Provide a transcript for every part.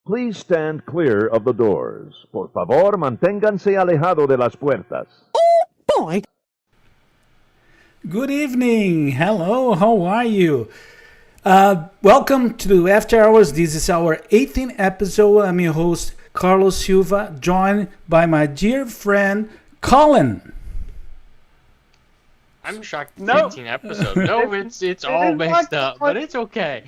Please stand clear of the doors. Por favor, manténganse alejado de las puertas. Boy. Good evening. Hello, how are you? Welcome to After Hours. This is our 18th episode. I'm your host, Carlos Silva, joined by my dear friend, Collin. I'm shocked it's No. 18 episodes. No, it's all messed up, but it's okay.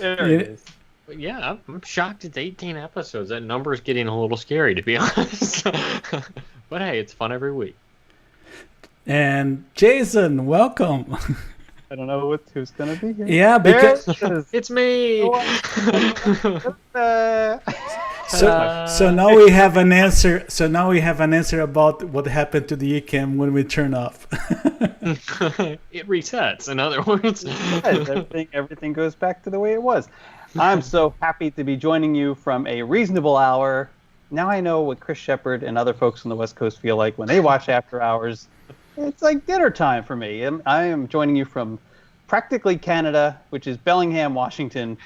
There it is. But yeah, I'm shocked it's 18 episodes. That number is getting a little scary, to be honest. But hey, it's fun every week. And Jason, welcome. I don't know who's gonna be here. Yeah, because It's me! so now we have an answer. So now we have an answer about what happened to the eCam when we turn off. It resets, in other words. Everything goes back to the way it was. I'm so happy to be joining you from a reasonable hour. Now I know what Chris Shepard and other folks on the West Coast feel like when they watch After Hours. It's like dinner time for me. I am joining you from practically Canada, which is Bellingham, Washington,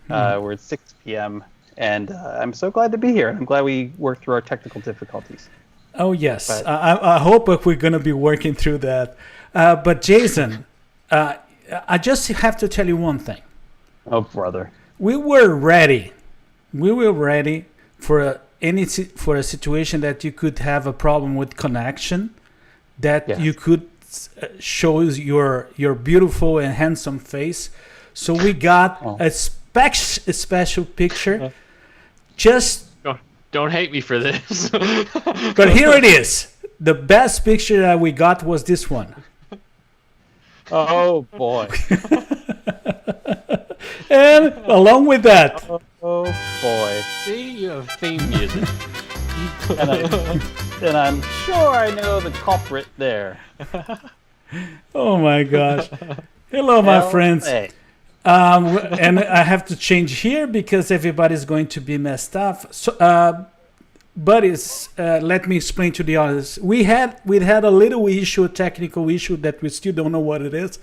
where it's 6 p.m. And I'm so glad to be here. I'm glad we worked through our technical difficulties. Oh, yes. But- I hope we're going to be working through that. But Jason, I just have to tell you one thing. Oh, brother. We were ready. We were ready for a situation that you could have a problem with connection, that Yes. you could show your beautiful and handsome face. So we got a special picture. Just Don't hate me for this. but here it is. The best picture that we got was this one. Oh, boy. And along with that, Oh, boy. See, you have theme music. And I'm sure I know the culprit there. oh my gosh. Hello, my friends. Hey. And I have to change here because everybody's going to be messed up. So, buddies, let me explain to the audience. We had a little issue, a technical issue that we still don't know what it is.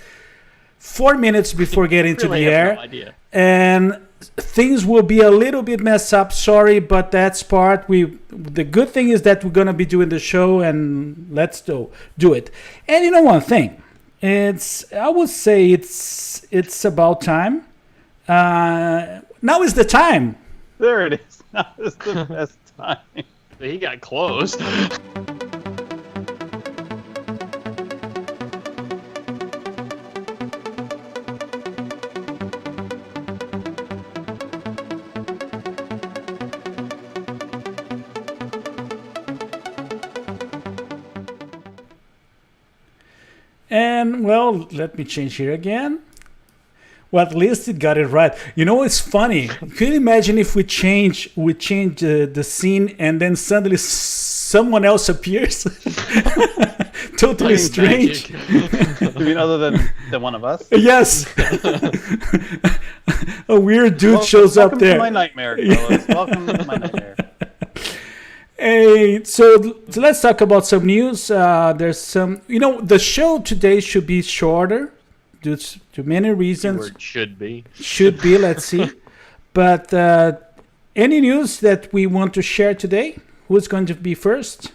4 minutes before getting to Really the have air, no idea. and things will be a little bit messed up. Sorry, but that's part. The good thing is that we're gonna be doing the show, and let's do it. And you know one thing, I would say it's about time. Now is the time. There it is. Now is the best time. He got close. And well, let me change here again. Well, at least it got it right. You know, it's funny. Can you imagine if we change the scene and then suddenly someone else appears? Totally Like strange. magic. You mean other than one of us? Yes. A weird dude shows up Welcome there. to my nightmare, fellas. Welcome to my nightmare. Hey, so let's talk about some news. There's some, the show today should be shorter due to many reasons. Word should be. Let's see. But any news that we want to share today? Who's going to be first?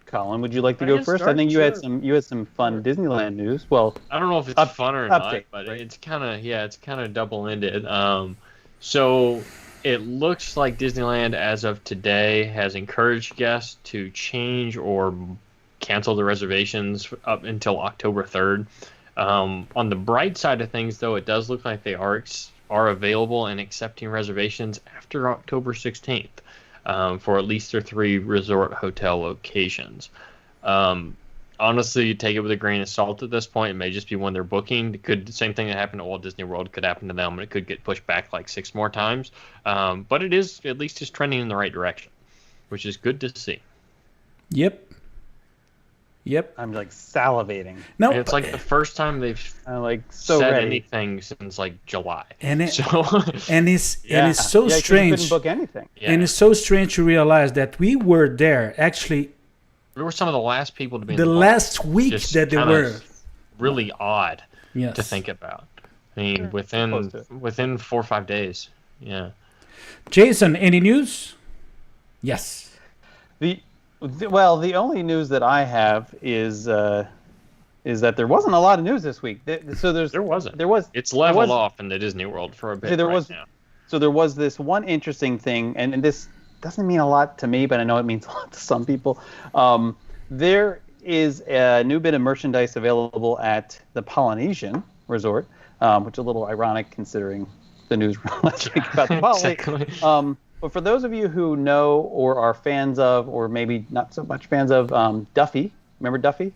Colin, would you like to I go can first? I start, think you sure. had some fun Disneyland news. Well, I don't know if it's fun or update, not, but right? it's kind of double-ended. So it looks like Disneyland, as of today, has encouraged guests to change or cancel the reservations up until October 3rd. On the bright side of things, though, it does look like they are available and accepting reservations after October 16th. For at least their 3 resort hotel locations. Honestly, you take it with a grain of salt at this point. It may just be when they're booking. The same thing that happened at Walt Disney World could happen to them, and it could get pushed back like 6 more times. But it is at least just trending in the right direction, which is good to see. Yep. I'm like salivating. No, And it's like the first time they've I'm like so said ready. anything since like July. And it- so and it's so Yeah, 'cause you strange. couldn't book anything. yeah, And it's so strange to realize that we were there actually we were some of the last people to be in the park. last week Just that they kinda were. really odd Yes. to think about. I mean, within 4 or 5 days. Yeah. Jason, any news? Yes. The only news that I have is that there wasn't a lot of news this week. So There wasn't. There was. It's leveled off in the Disney World for a bit now. So there was this one interesting thing, and this doesn't mean a lot to me, but I know it means a lot to some people. There is a new bit of merchandise available at the Polynesian Resort, which is a little ironic considering the news last week about the Poly. Exactly. But for those of you who know or are fans of, or maybe not so much fans of, Duffy. Remember Duffy?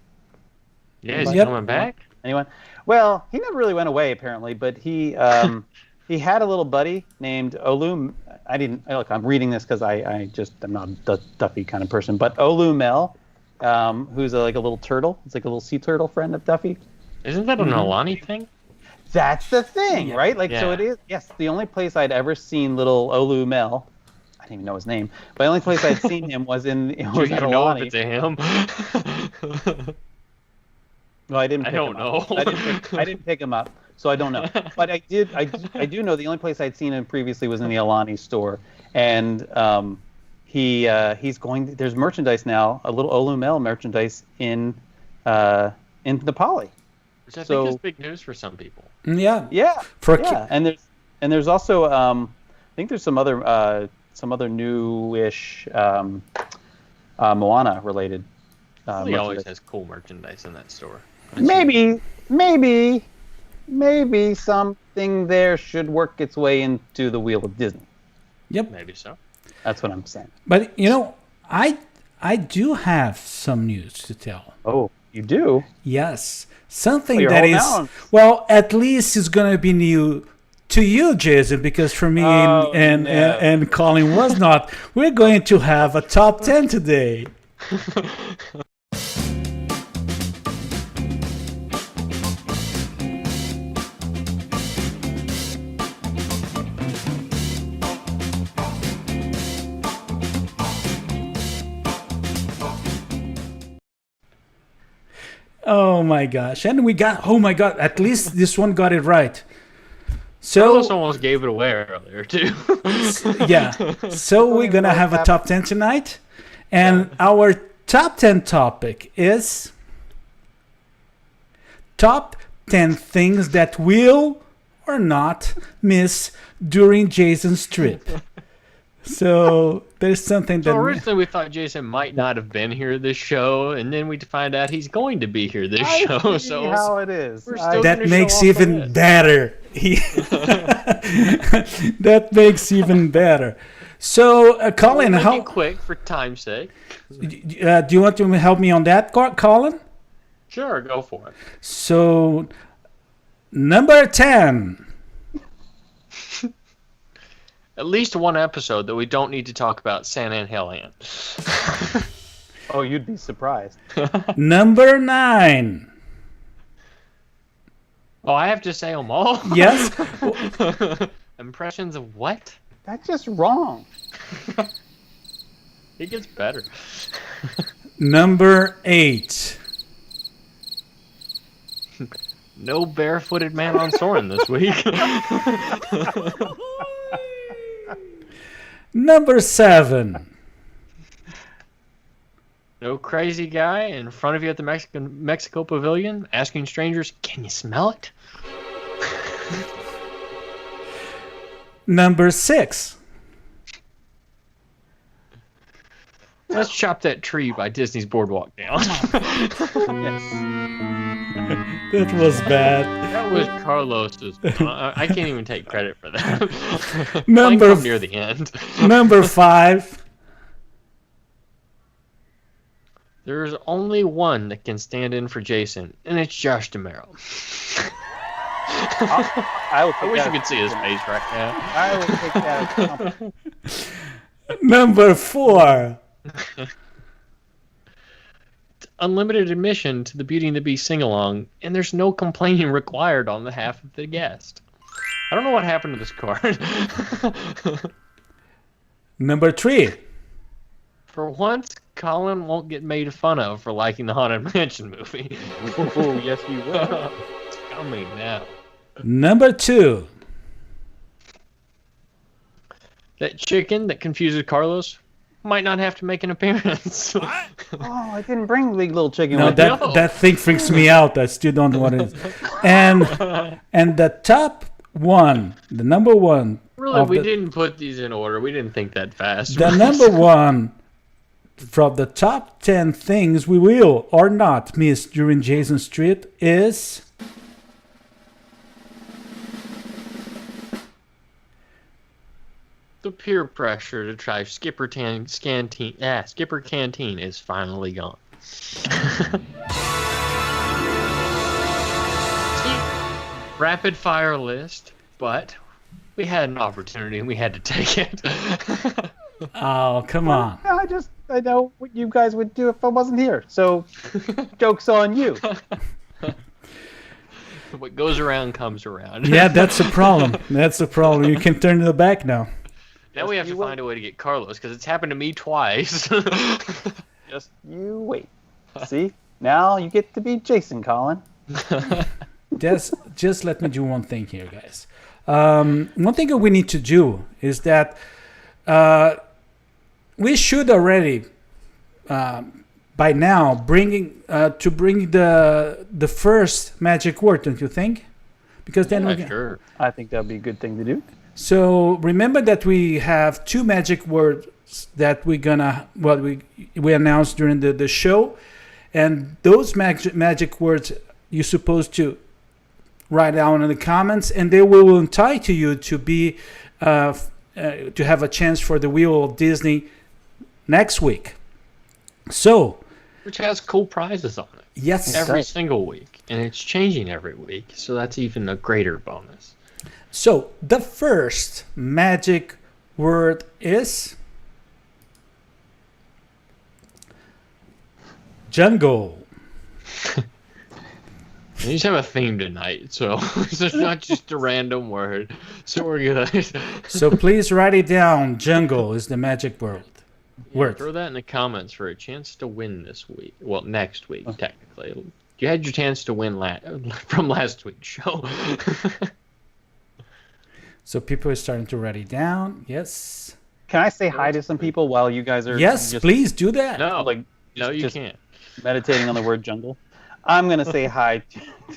Yeah, is he coming back? Anyone? Well, he never really went away apparently, but he he had a little buddy named Olu. I'm reading this because I'm not a Duffy kind of person, but Olu Mel, who's like a little turtle. It's like a little sea turtle friend of Duffy. Isn't that an Alani thing? That's the thing, right? Like, so Yeah. it is. Yes, the only place I'd ever seen little Olu Mel, I didn't even know his name, but the only place I'd seen him was at Do you know Alani. if it's a him? No, I didn't. I don't know. I didn't pick him up, so I don't know. But I do know the only place I'd seen him previously was in the Alani store, and he's going. There's merchandise now, a little Olu Mel merchandise in the Poly. Which I think is big news for some people. Yeah. Yeah. For and there's also I think there's some other newish Moana related. He always has cool merchandise in that store. Maybe something there should work its way into the wheel of Disney. Yep. Maybe so. That's what I'm saying. But I do have some news to tell. Oh, you do? Yes. Something you're that holding is out. well, at least is gonna be new to you, Jason, because for me and Colin was not. We're going to have a top 10 today. Oh my gosh. And we got, oh my God, at least this one got it right. Carlos So, almost gave it away earlier, too. yeah. So we're going to have a top 10 tonight. And our top 10 topic is top 10 things that will or not miss during Jason's trip. So there's something that... So originally we thought Jason might not have been here this show, and then we find out he's going to be here this show. See So how it is. we're still that gonna makes show off even on it. better. That makes even better. So, Colin, We'll make how it quick for time's sake. do you want to help me on that, Colin? Sure, go for it. So, number 10. At least one episode that we don't need to talk about Santa and Helion. Oh, you'd be surprised. Number 9. Oh, I have to say them all? Yes. Impressions of what? That's just wrong. It gets better. Number 8. No barefooted man on Soren this week. Number 7. No crazy guy in front of you at the Mexico Pavilion asking strangers, "Can you smell it?" Number 6. Let's chop that tree by Disney's Boardwalk down. That was bad. That was Carlos's. I can't even take credit for that. Number Mine come near the end. Number 5. There's only one that can stand in for Jason, and it's Josh DeMero. I wish you could see his face right now. I will take that as a compliment. Number 4. Unlimited admission to the Beauty and the Beast sing-along, and there's no complaining required on behalf of the guest. I don't know what happened to this card. Number 3. For once, Colin won't get made fun of for liking the Haunted Mansion movie. Oh, yes, you will. It's coming now. Number 2. That chicken that confuses Carlos might not have to make an appearance. Oh, I didn't bring the big little chicken. No, with me. that thing freaks me out. I still don't know what it is. And the top one, the number 1. Really, we didn't put these in order. We didn't think that fast. The number 1 from the top 10 things we will or not miss during Jason Street is the peer pressure to try Skipper Canteen. Skipper Canteen is finally gone. Rapid fire list, but we had an opportunity and we had to take it. oh, come on. I know what you guys would do if I wasn't here. So, joke's on you. What goes around comes around. Yeah, that's a problem. That's a problem. You can turn to the back now. Now we have to find a way to get Carlos because it's happened to me twice. Just you wait. See? Now you get to be Jason, Collin. Just let me do one thing here, guys. One thing that we need to do is that we should already by now bring the first magic word, don't you think? Because then sure. I think that'd be a good thing to do. So remember that we have 2 magic words that we announced during the show, and those magic words you're supposed to write down in the comments, and they will entitle you to be to have a chance for the Wheel of Disney next week. So, which has cool prizes on it. Yes, every single week, and it's changing every week, so that's even a greater bonus. So the first magic word is jungle. You just have a theme tonight, so it's not just a random word. So we're good. So please write it down. Jungle is the magic word. Throw that in the comments for a chance to win this week. Well, next week, technically. You had your chance to win from last week's show. So people are starting to write it down. Yes. Can I say hi to some people while you guys are? Yes, just, please do that. No, you can't. Meditating on the word jungle. I'm gonna say hi.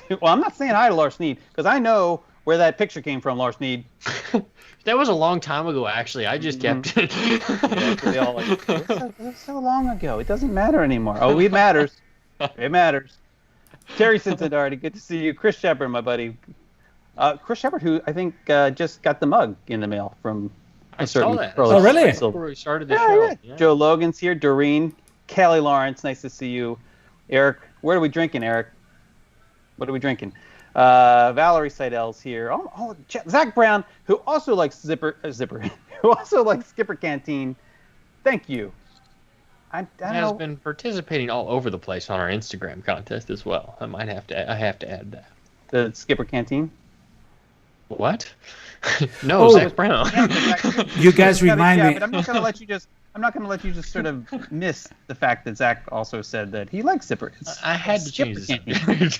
Well, I'm not saying hi to Lars Sneed because I know where that picture came from, Lars Sneed. That was a long time ago, actually. I just kept it. Yeah, they all like, it was so long ago. It doesn't matter anymore. Oh, it matters. It matters. Terry Cincinnati, good to see you. Chris Shepard, my buddy. Chris Shepard, who I think just got the mug in the mail from I saw that. Oh, really? Before we started the show. Yeah. Joe Logan's here. Doreen. Kelly Lawrence, nice to see you. Eric, where are we drinking, Eric? What are we drinking? Valerie Seidel's here. Zach Brown, who also likes who also likes Skipper Canteen. Thank you. I has been participating all over the place on our Instagram contest as well. I have to add that. The Skipper Canteen. What? No, Zach Brown. You guys remind me. But I'm not going to let you just sort of miss the fact that Zach also said that he likes Skipper. I had to change the subject.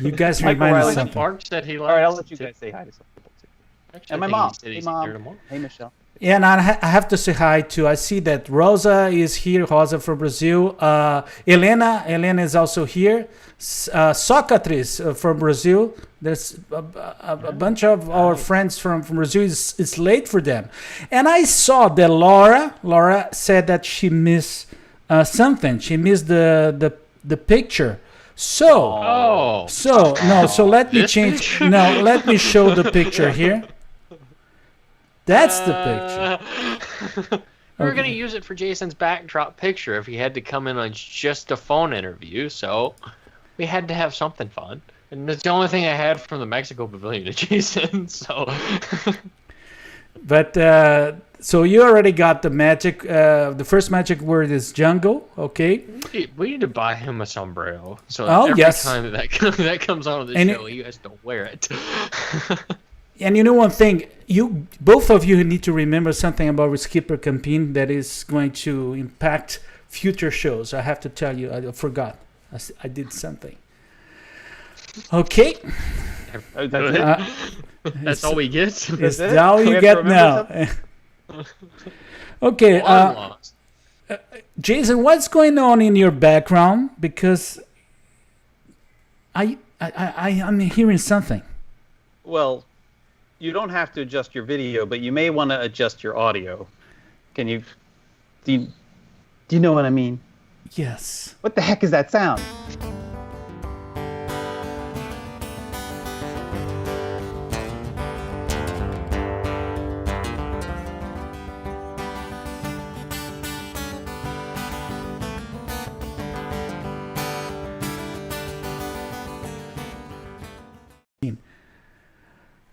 You guys remind me of something. Mark said he likes. All right, I'll let you guys say hi to some people too. Actually, And my mom. Hey, Mom. Hey, Michelle. Yeah, and I have to say hi to. I see that Rosa is here. Rosa from Brazil. Helena is also here. Socrates from Brazil. There's a bunch of our friends from Brazil. It's late for them. And I saw that Laura said that she missed something. She missed the picture. So let me change. Picture? No, let me show the picture here. That's the picture. We were going to use it for Jason's backdrop picture if he had to come in on just a phone interview, so we had to have something fun. And it's the only thing I had from the Mexico Pavilion to Jason, so... But, so you already got the magic, the first magic word is jungle, okay? We need to buy him a sombrero, so every time that comes on the show, you guys don't wear it. And you know one thing, both of you need to remember something about Skipper Canteen that is going to impact future shows. I have to tell you, I forgot. I did something. Okay. That's all we get. It's it? all We you have to get remember now. Okay, Long lost. Jason, what's going on in your background? Because I'm hearing something. Well, you don't have to adjust your video, but you may want to adjust your audio. Can you? Do you know what I mean? Yes. What the heck is that sound?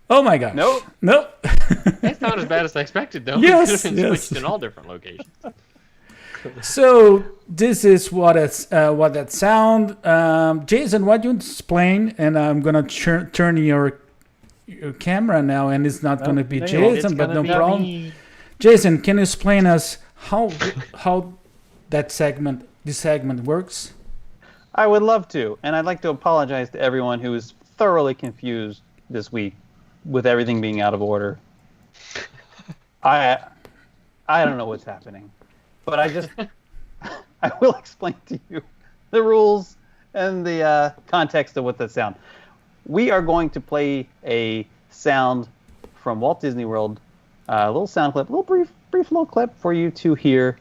Oh my gosh. Nope. Nope. That's not as bad as I expected, though. Yes, It could have been yes. switched in all different locations. So this is what that sound. Jason, why don't you explain? And I'm gonna turn your camera now, and it's not gonna be no, you won't. Jason, It's but gonna no be problem. me. Jason, can you explain us how this segment works? I would love to, and I'd like to apologize to everyone who was thoroughly confused this week with everything being out of order. I don't know what's happening, but I will explain to you the rules and the context of what that sound. We are going to play a sound from Walt Disney World, a little sound clip, a little brief little clip for you to hear.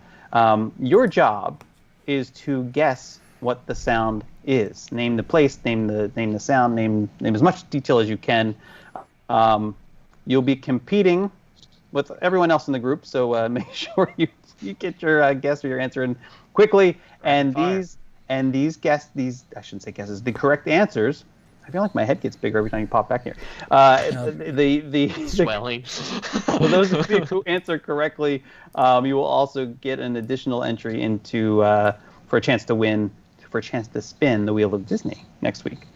Your job is to guess what the sound is. Name the place, name the sound, name as much detail as you can. You'll be competing with everyone else in the group, so make sure you get your guess or your answer in quickly. And these I shouldn't say guesses, the correct answers. I feel like my head gets bigger every time you pop back here. Swelling. For those of you who answer correctly, you will also get an additional entry into for a chance to win, for a chance to spin the Wheel of Disney next week.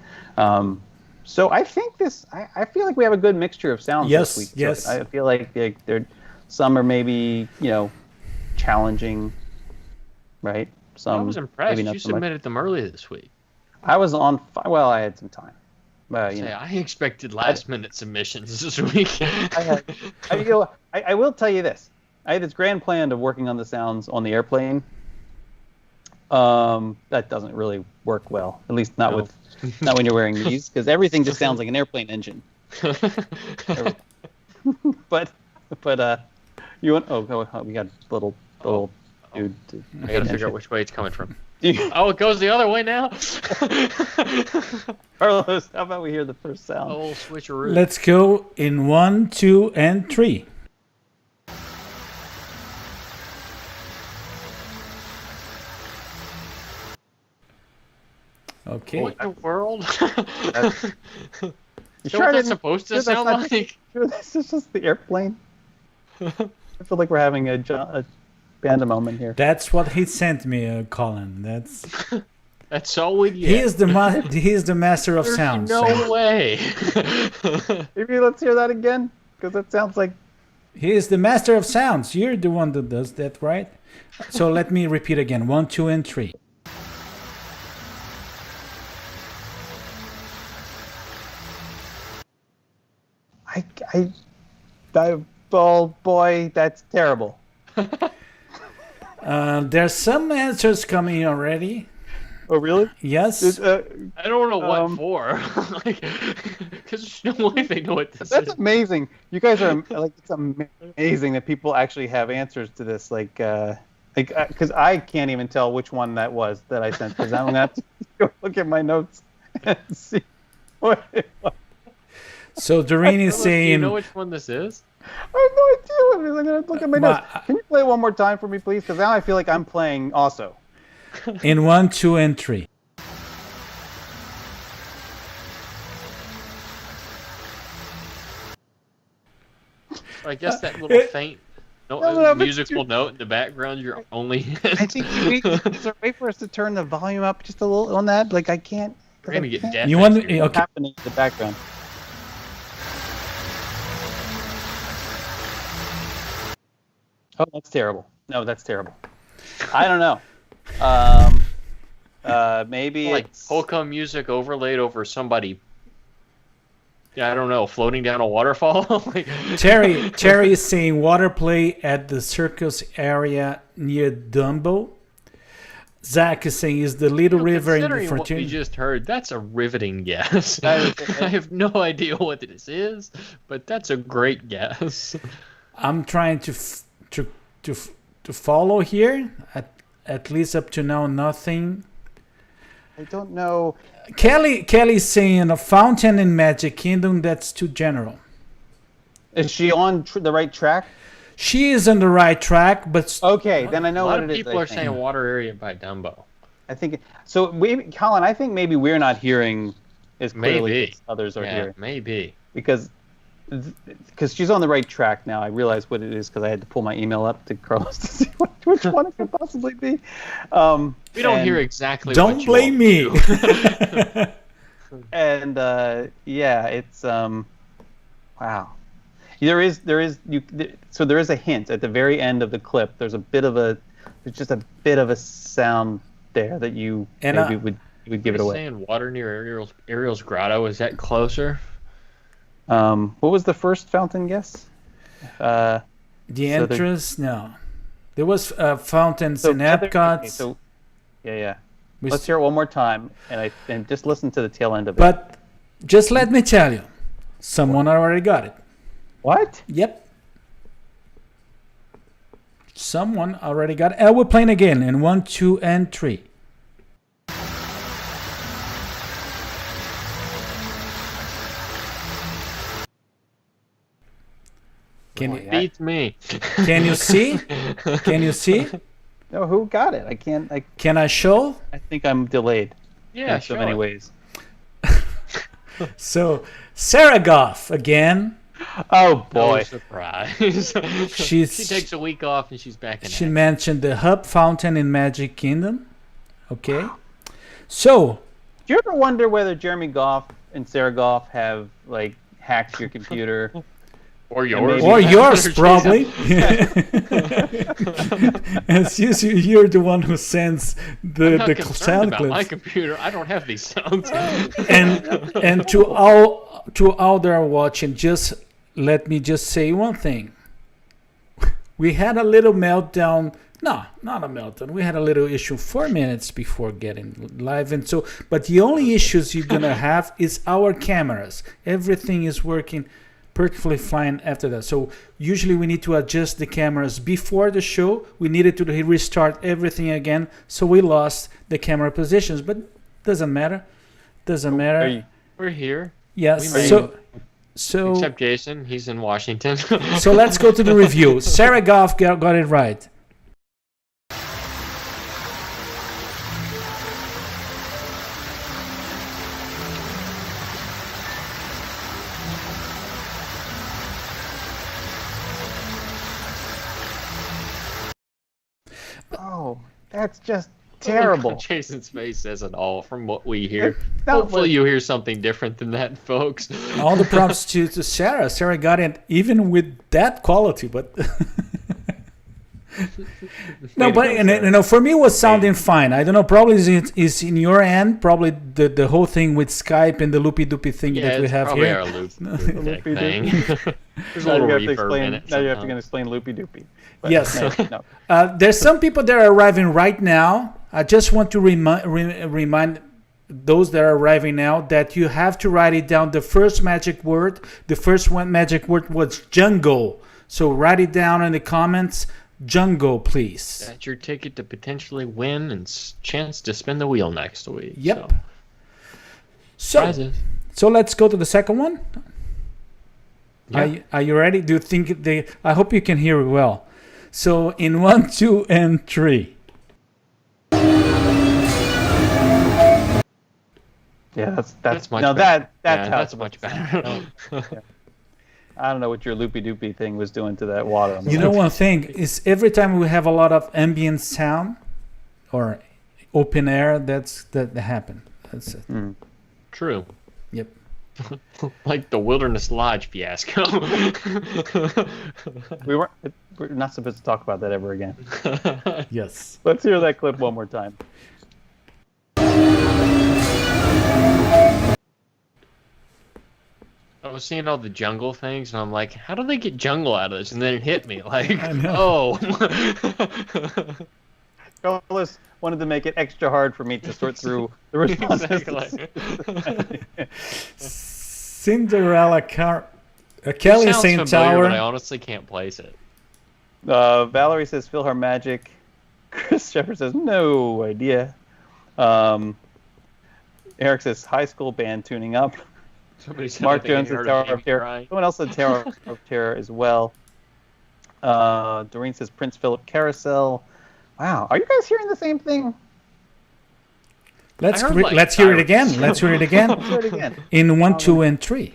So I think I feel like we have a good mixture of sounds Yes, this week. yes. So I feel like some are maybe challenging, right? Some I was impressed. maybe not You so much. submitted them early this week. I was on. Well, I had some time. I expected last-minute submissions this week. I will tell you this. I had this grand plan of working on the sounds on the airplane. That doesn't really work well. At least not when you're wearing these, because everything just sounds like an airplane engine. but you want? Oh, we got little dude. I gotta figure out which way it's coming from. Oh, it goes the other way now. Carlos, how about we hear the first sound? Oh, switcheroo. Let's go in 1, 2, and 3. Okay. What in the world? You Is that what that's supposed to that's sound not- like? Sure, this is just the airplane. I feel like we're having a panda moment here. That's what he sent me, Colin. That's all we get. He is the master of There's sounds. no way. Maybe let's hear that again, because that sounds like. He is the master of sounds. You're the one that does that, right? So let me repeat again. 1, 2, and 3. Oh boy, that's terrible. There's some answers coming already. Oh really? Yes. I don't know what for. Because there's no way they know what this That's is. amazing. You guys are like, it's amazing that people actually have answers to this. Because I can't even tell which one that was that I sent. Because I'm gonna have to go look at my notes and see what it was. So Doreen is Do you saying, know which one this is? I have no idea what it is. I'm gonna look at my notes. Can you play it one more time for me, please? Because now I feel like I'm playing also. in 1, 2, and 3. I guess that little faint No, but musical note in the background, you're only. I think is there a way for us to turn the volume up just a little on that? Like I can't. We're gonna get deaf. You want next year. okay? Happening in the background. Oh, that's terrible. No, that's terrible. I don't know. Maybe Like it's polka music overlaid over somebody Yeah, I don't know, floating down a waterfall. Like, Terry is saying water play at the circus area near Dumbo. Zach is saying is the Little River in the considering what we Fortune. just heard, that's a riveting guess. I have no idea what this is, but that's a great guess. I'm trying to follow here. At least up to now, nothing. I don't know. Kelly's saying a fountain in Magic Kingdom. That's too general. Is she on the right track? She is on the right track, but Okay, then I know A lot what of it is. people I are think. saying water area by Dumbo. I think so. Colin, I think maybe we're not hearing as clearly Maybe. as others are Yeah, hearing maybe. because she's on the right track now. I realize what it is because I had to pull my email up to Carlos to see which one it could possibly be. We don't and- hear exactly. don't what you blame all me. do. And yeah, it's wow. There is so there is a hint at the very end of the clip. There's just a bit of a sound there that you And, maybe would give it You're away. saying water near Ariel's grotto. Is that closer? What was the first fountain guess? The So there- entrance, no. There was fountains So in Heather- Epcot, okay, so yeah. we Let's hear it one more time, and just listen to the tail end of it. but just let me tell you, someone already got it. What? Yep. Someone already got it. And we're playing again in 1, 2, and 3. Can you, Beats me. can you see? Can you see? No, who got it? I can't. Can I show? I think I'm delayed Yeah, in so sure. many ways. So Sarah Goff again. Oh Boy, boy. surprise! She She takes a week off and she's back in. She action. mentioned the hub fountain in Magic Kingdom. Okay. So Do you ever wonder whether Jeremy Goff and Sarah Goff have like hacked your computer? Or maybe- yours. or yours Jason. probably. As usual, you're the one who sends I'm the not the concerned sound about my clips. computer. I don't have these sounds. And to all that are watching, just let me just say one thing. We had a little meltdown. No, not a meltdown. We had a little issue 4 minutes before getting live, and so. But the only issues you're gonna have is our cameras. Everything is working perfectly fine after that. So usually we need to adjust the cameras before the show. We needed to restart everything again, so we lost the camera positions. But doesn't matter. Doesn't matter. Are you- We're here. Yes. we made So Except Jason, he's in Washington. so let's go to the review. Sarah Goff got it right. Oh, that's just terrible. Jason's face says it all from what we hear. No, Hopefully you hear something different than that, folks. All the props to Sarah. Sarah got it even with that quality, but no, but for me it was sounding fine. I don't know. Probably is in your end. Probably the whole thing with Skype and the loopy doopy thing Yeah, that we it's have probably here. our loop thing. There's a Now little you have to reverb explain. in it. Now you have to sometimes. explain loopy doopy. Yes. No. There's some people that are arriving right now. I just want to remind those that are arriving now that you have to write it down. The first magic word. The first one magic word was jungle. So write it down in the comments. Jungle, please. That's your ticket to potentially win and chance to spin the wheel next week. Yep. So Prizes. let's go to the second one. Yeah. Are you ready? Do you think I hope you can hear it well. So in 1, 2, and 3. Yeah, That's much no, better. that's Yeah, how that's much better. I don't know what your loopy doopy thing was doing to that water. You know one thing is every time we have a lot of ambient sound or open air, that happen. That's it. True. Yep. Like the Wilderness Lodge fiasco. we're not supposed to talk about that ever again. Yes. Let's hear that clip one more time. I was seeing all the jungle things, and I'm like, how do they get jungle out of this? And then it hit me, like, I know. oh. Carlos wanted to make it extra hard for me to sort through the responses. Exactly. Cinderella It Kelly sounds St. familiar, Tower. but I honestly can't place it. Valerie says Philharmagic. Chris Shepard says no idea. Eric says high school band tuning up. Somebody said Mark I think I Jones says heard Tower Amy of Terror. cry. Someone else said Tower of Terror as well. Doreen says Prince Philip Carousel. Wow, are you guys hearing the same thing? Let's I heard, like, let's hear it sirens. again. Let's hear it again. Let's hear it again. In 1, 2, and 3.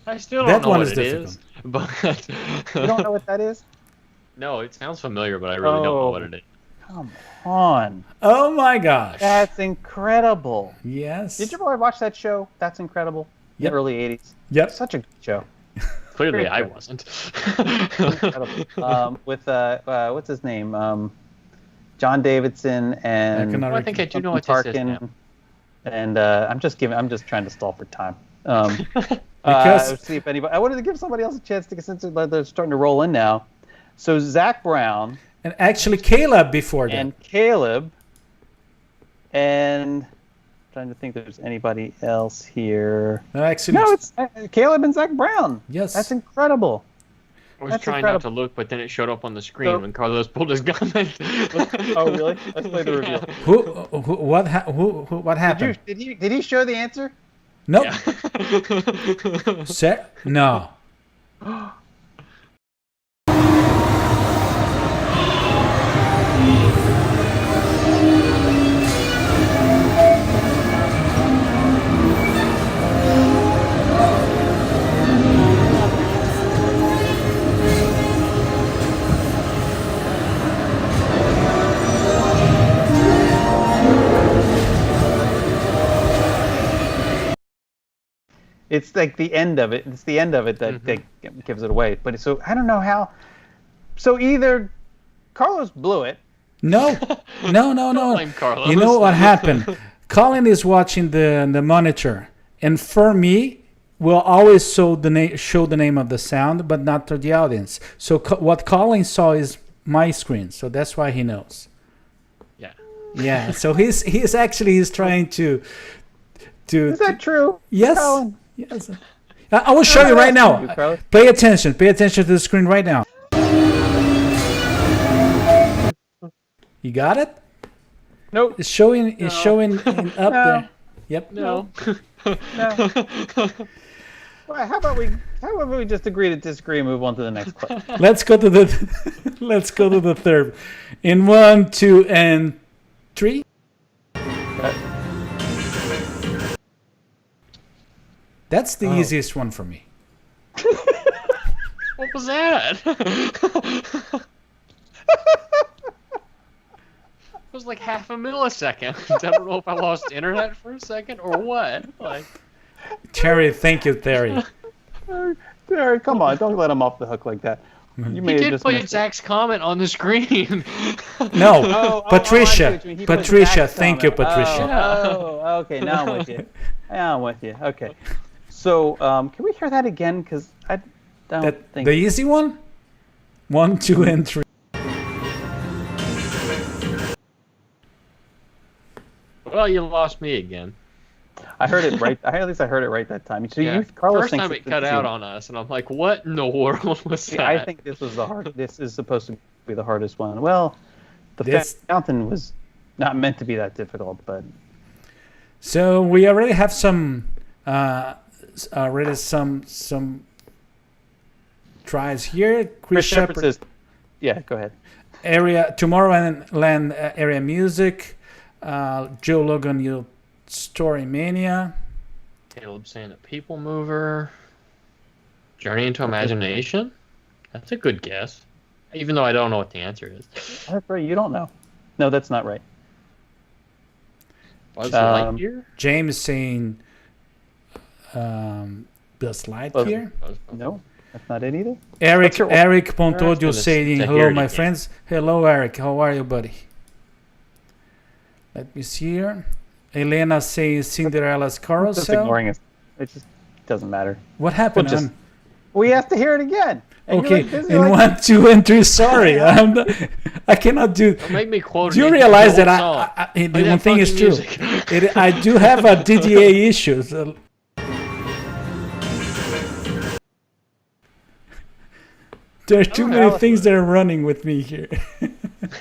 I still That don't know one what is it is, but You don't know what that is? no, it sounds familiar, but I really don't know what it is. Come on. Oh my gosh. That's incredible. Yes. Did you ever watch that show? That's incredible. In Yep. the early 80s. Yep. Such a good show. Clearly, Very I good. wasn't. Incredible. With what's his name? John Davidson and I cannot I think I do know what Parkin. this is now. And I'm just trying to stall for time. Because- See if anybody. I wanted to give somebody else a chance to, since they're starting to roll in now. So Zach Brown And actually, Caleb before that. and Caleb, and I'm trying to think if there's anybody else here. Actually, No, it's Caleb and Zach Brown. Yes. That's incredible. I was That's trying incredible. not to look, but then it showed up on the screen So- when Carlos pulled his gun. Oh, really? Let's play the reveal. What happened? Did he show the answer? Nope. Yeah. Set? No. It's like the end of it. It's the end of it that gives it away. But so I don't know how. So either Carlos blew it. No. No. blame Carlos. You know what happened? Colin is watching the monitor, and for me, we'll always show the name of the sound, but not to the audience. So what Colin saw is my screen, so that's why he knows. Yeah. Yeah. So he's trying to. Is that true? Yes. Colin? Yes. I will show you right now. You, Carlos. Pay attention. Pay attention to the screen right now. You got it? Nope. It's showing. It's showing up there. Yep. No. No. Well, how about we just agree to disagree and move on to the next question? Let's go to the. Let's go to the third. In 1, 2, and 3. That's the easiest one for me. What was that? It was like half a millisecond. I don't know if I lost internet for a second or what. Like, Terry, thank you, Terry. Terry, come on, don't let him off the hook like that. You he may have did just put missed it. Zach's comment on the screen. No, Oh, Patricia. I see what you mean. He put Patricia, Zach's thank you, comment. Patricia. Oh, okay, now I'm with you. Now I'm with you. Okay. So, can we hear that again? Because I don't think. The easy one? 1, 2, and 3. Well, you lost me again. I heard it right. At least I heard it right that time. So Yeah. Carlos First thinks time it's it cut easy. out on us, and I'm like, what in the world was that? I think this was the hard. This is supposed to be the hardest one. Well, the This- fountain was not meant to be that difficult, but So we already have some some tries here. Chris Shepard says, "Yeah, go ahead." Area Tomorrowland area music. Joe Logan, you Story Mania. Caleb saying a people mover. Journey into Imagination? That's a good guess. Even though I don't know what the answer is. That's right. You don't know. No, that's not right. Buzz Lightyear? James saying Buzz Lightyear. No, that's not it either. Eric What's your- Eric Pontodio to saying hear hello, it my again. friends. Hello, Eric. How are you, buddy? Let me see here. Elena says Cinderella's Just carousel. ignoring us. It just doesn't matter. What happened? We'll just- We have to hear it again. And Okay, you're busy in 1, 2, and 3. Sorry, I cannot do. Don't make me quote. Do you an realize that song. the Play one that thing is funky true? music. I do have a DDA issues. There are too many Alice, things that are running with me here.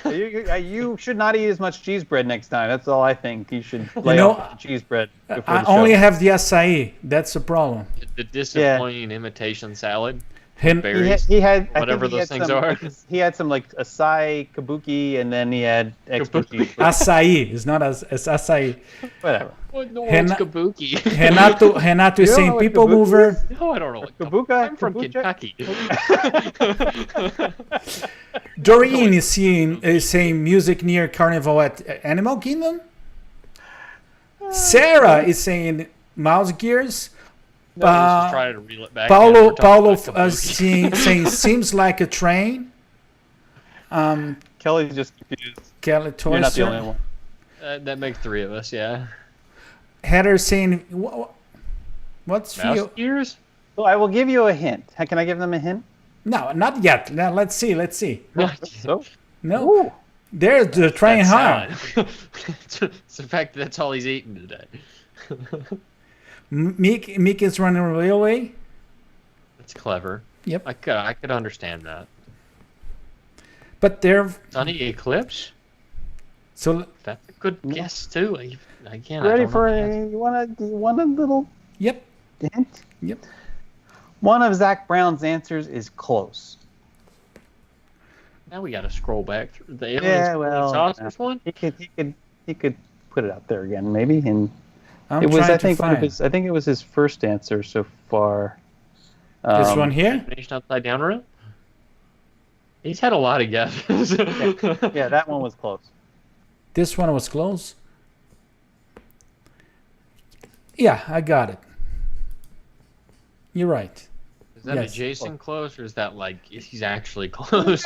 You should not eat as much cheese bread next time. That's all I think. You should lay know, off the cheese bread before I the show. only have the acai. That's the problem. The disappointing imitation salad. And Berries. He had I Whatever think he those had things some, are. He had some like acai, kabuki, and then he had extra Kabuki. cheese. acai is not as acai. Whatever. What no Hen- one's kabuki? Renato is You don't know saying what people kabuki mover. is? No, I don't know. What Kabuka? I'm from Kabucha? Kentucky. Doreen is saying music near Carnival at Animal Kingdom. Sarah is saying mouse gears. No, let's just try to reel it back. Paulo in. We're talking about saying seems like a train. Kelly's just confused. Kelly You're not the only Toyster. one. That makes 3 of us, yeah. Heather saying what's Mouse feel? ears? So I will give you a hint. Can I give them a hint? No, not yet. Now, let's see. So, No, ooh, they're trying hard. It's the fact that that's all he's eating today. Meek is running a railway. That's clever. Yep. I could understand that. But they're Sunny eclipse? so. That's a good guess too. Again, ready I don't for know the a answer. you want a little Yep. hint? Yep. One of Zach Brown's answers is close. Now we got to scroll back through the aliens. Yeah, well, saucers one. He could put it out there again, maybe. And I'm it was trying I to think one of find his, I think it was his first answer so far. this one here. Nation upside down room. He's had a lot of guesses. Yeah, that one was close. This one was close. Yeah, I got it. You're right. Is that Yes. adjacent close, or is that like he's actually close?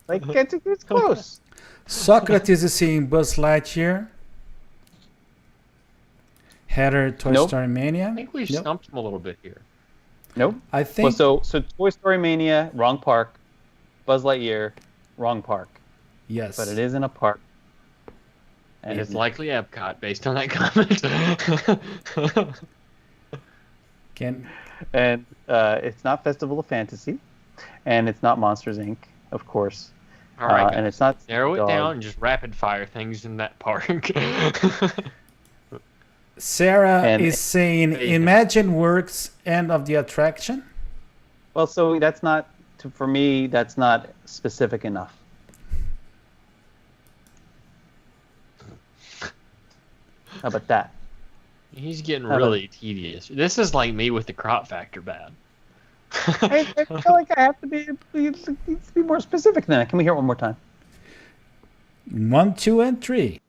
Like it's close. Socrates is seeing Buzz Lightyear. Heather, Toy Nope. Story I Mania. think we Nope. stumped him a little bit here. Nope. I think Well, so Toy Story Mania, wrong park. Buzz Lightyear, wrong park. yes. But it is in a park. And it's likely Epcot based on that comment. Can And it's not Festival of Fantasy, and it's not Monsters Inc. Of course. All right, and guys, it's not narrow it Dog. down and just rapid fire things in that park. Sarah And- is saying Imagine Works end of the attraction. Well, so that's not for me. That's not specific enough. How about that? He's getting How really tedious. This is like me with the crop factor bad. I feel like I have to be needs to be more specific than that. Can we hear it one more time? 1, 2, and 3.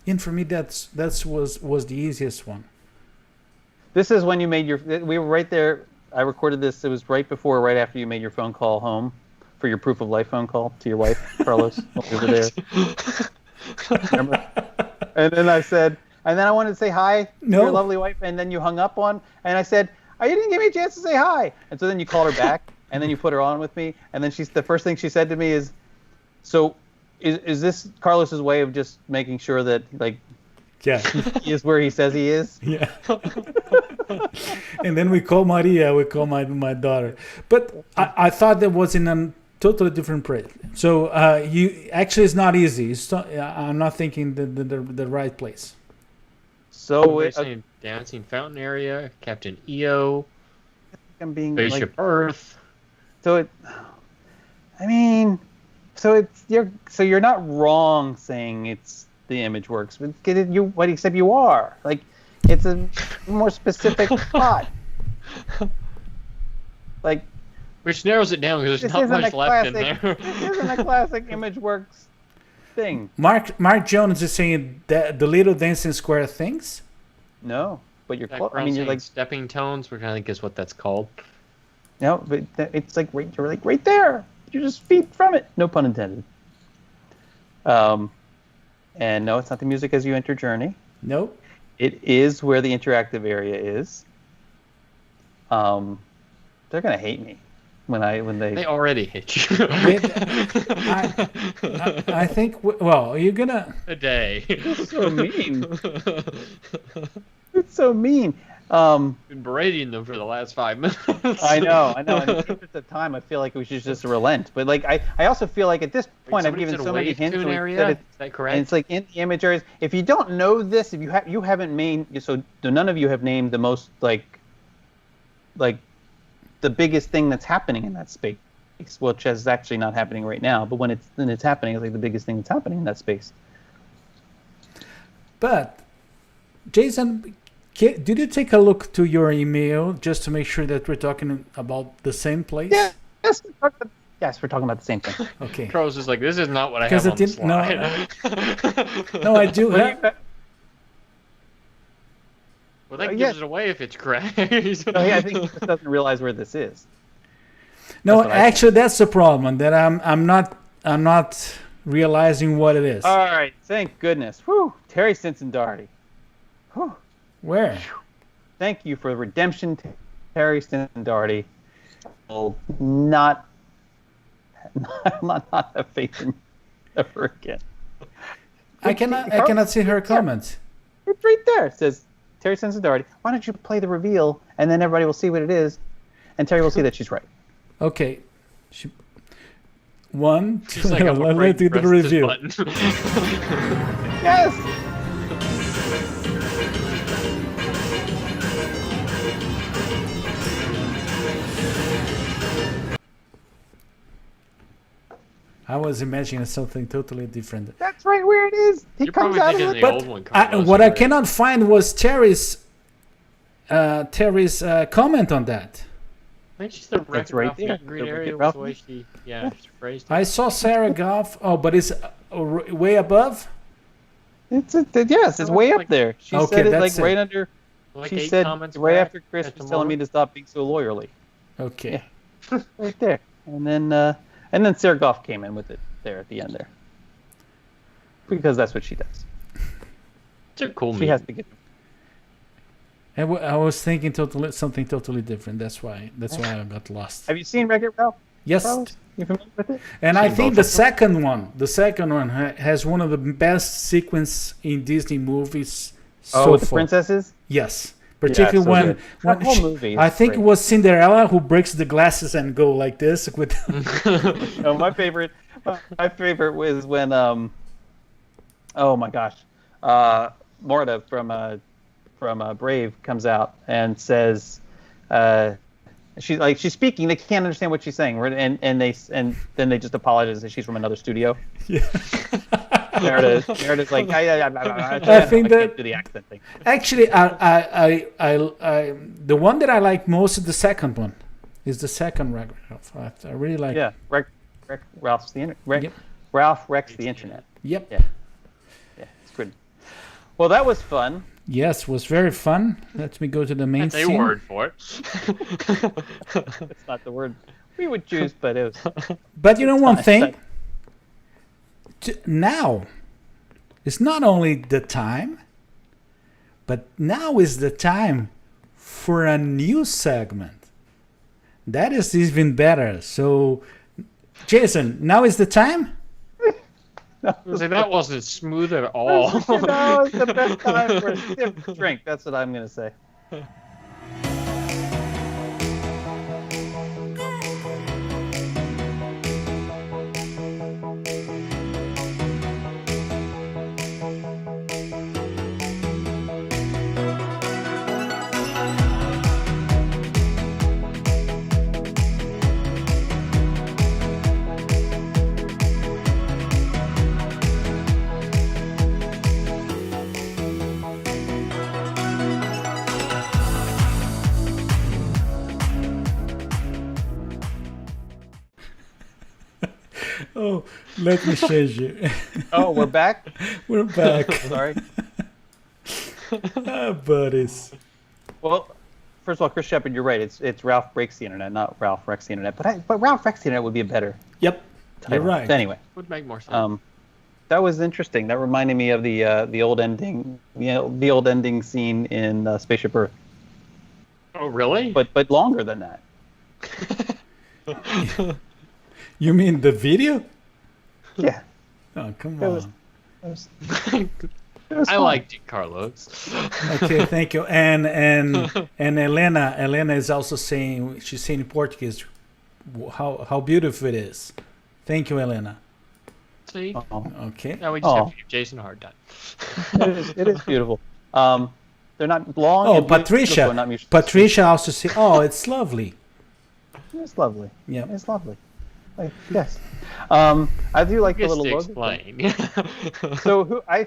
And for me, that was the easiest one. This is when you made your. We were right there. I recorded this. It was right before, right after you made your phone call home for your proof of life phone call to your wife, Carlos. When we were there. Remember? And then I said, and then I wanted to say hi to No. your lovely wife, and then you hung up on, and I said, oh, you didn't give me a chance to say hi. And so then you called her back, and then you put her on with me, and then the first thing she said to me is, so is this Carlos's way of just making sure that like Yeah. he is where he says he is? Yeah. And then we call Maria, we call my daughter. But I thought that was in a totally different place. So you actually it's not easy. I'm not thinking the right place. So We're saying dancing fountain area, Captain EO, I'm being Spaceship Earth. so it. I mean, so you're not wrong saying it's the image works, but except you are like it's a more specific spot. Like Which narrows it down because this there's not isn't much a left in classic. there. This isn't a classic image works thing. Mark Jones is saying that the little dancing square things. No, but you're Jack close. I Brown mean, you're saying like stepping tones, which I think is what that's called. No, but it's like you're like right there. You're just feet from it. No pun intended. And no, it's not the music as you enter Journey. Nope. It is where the interactive area is. They're gonna hate me when they. They already hate you. I think. Well, you're gonna. A day. It's so mean. It's so mean. Been berating them for the last 5 minutes. I know. And at the time, I feel like we should just relent. But like, I also feel like at this point, I've given so many hints. Is that correct? And it's like in the image areas. If you don't know this, if you haven't named, so none of you have named the most like the biggest thing that's happening in that space, which is actually not happening right now. But when it's happening, it's like the biggest thing that's happening in that space. But Jason, did you take a look to your email just to make sure that we're talking about the same place? Yeah. Yes, we're talking about the same thing. Okay. Crow's is like, this is not what I have on the slide. No, I do have. Well, that gives it away if it's correct. I think he just doesn't realize where this is. No, actually, that's the problem. That I'm not realizing what it is. All right, thank goodness. Whew, Terry Stinson Doherty. Whew. Where? Thank you for redemption, Terry Stinson Doherty. Will not have faith in ever again. I cannot see her comments. It's right there. It says Terry Stinson Doherty. Why don't you play the reveal and then everybody will see what it is, and Terry will see that she's right. Okay. One, two. She's like, let's do the reveal. Yes. I was imagining something totally different. That's right where it is. He You're comes probably out thinking of the it. old one. Carlos, What I cannot find was Terry's comment on that. I think she's the right there. green The area Ralph- was the way she phrased it. I saw Sarah Goff. Oh, but it's way above. It's way up there. She Okay, said it that's like right it. under. Like She 8 said comments right back after Chris at the was telling me moment. to stop being so lawyerly. Okay. Right there, and then Sarah Goff came in with it there at the end there, because that's what she does. It's a cool She has to get. I was thinking something totally different. That's why I got lost. Have you seen Wreck-It Ralph? Yes. Carlos? You familiar with it? And I Seen think both the second one has one of the best sequence in Disney movies Oh, so with the far. princesses. Yes, Yeah, particularly it's so when good. That whole movie is I think great. it was Cinderella who breaks the glasses and go like this with. No, my favorite was when oh my gosh, Morta from Brave comes out and says, she's speaking. They can't understand what she's saying, and then they just apologize that she's from another studio. Yeah. Meredith's like, I think that can't do the accent thing. Actually, I the one that I like most is the second one. Is the second record. I really like. Yeah, Ralph wrecks the internet. Yep. Yeah, it's good. Well, that was fun. Yes, was very fun. Let me go to the main That's a scene. word for it. It's not the word we would choose, but it was. But you know one Nice. thing? Now, it's not only the time, but now is the time for a new segment. That is even better. So, Jason, now is the time? That wasn't smooth at all. No, it's the best time for a stiff drink. That's what I'm going to say. Oh, let me change you. Oh, we're back? We're back. Sorry. Ah, buddies. Well, first of all, Chris Shepard, you're right. It's Ralph Breaks the Internet, not Ralph Wrecks the Internet. But Ralph Wrecks the Internet would be a better Yep, title. you're right. Anyway, Would make more sense. that was interesting. That reminded me of the old ending, the old ending scene in Spaceship Earth. Oh, really? But longer than that. You mean the video? Yeah. Oh, come It on. was- It was I fun. liked it, Carlos. Okay, thank you. And Elena is also saying, she's saying in Portuguese, how beautiful it is. Thank you, Elena. See? Oh, Okay. Now we just have Oh. to give Jason a hard time. it is beautiful. They're not long. Oh, and beautiful, Patricia. not mutually Patricia also say, oh, it's lovely. exclusive. It's lovely. Yeah. It's lovely. Yes. I do like the Just little to logo. explain. So I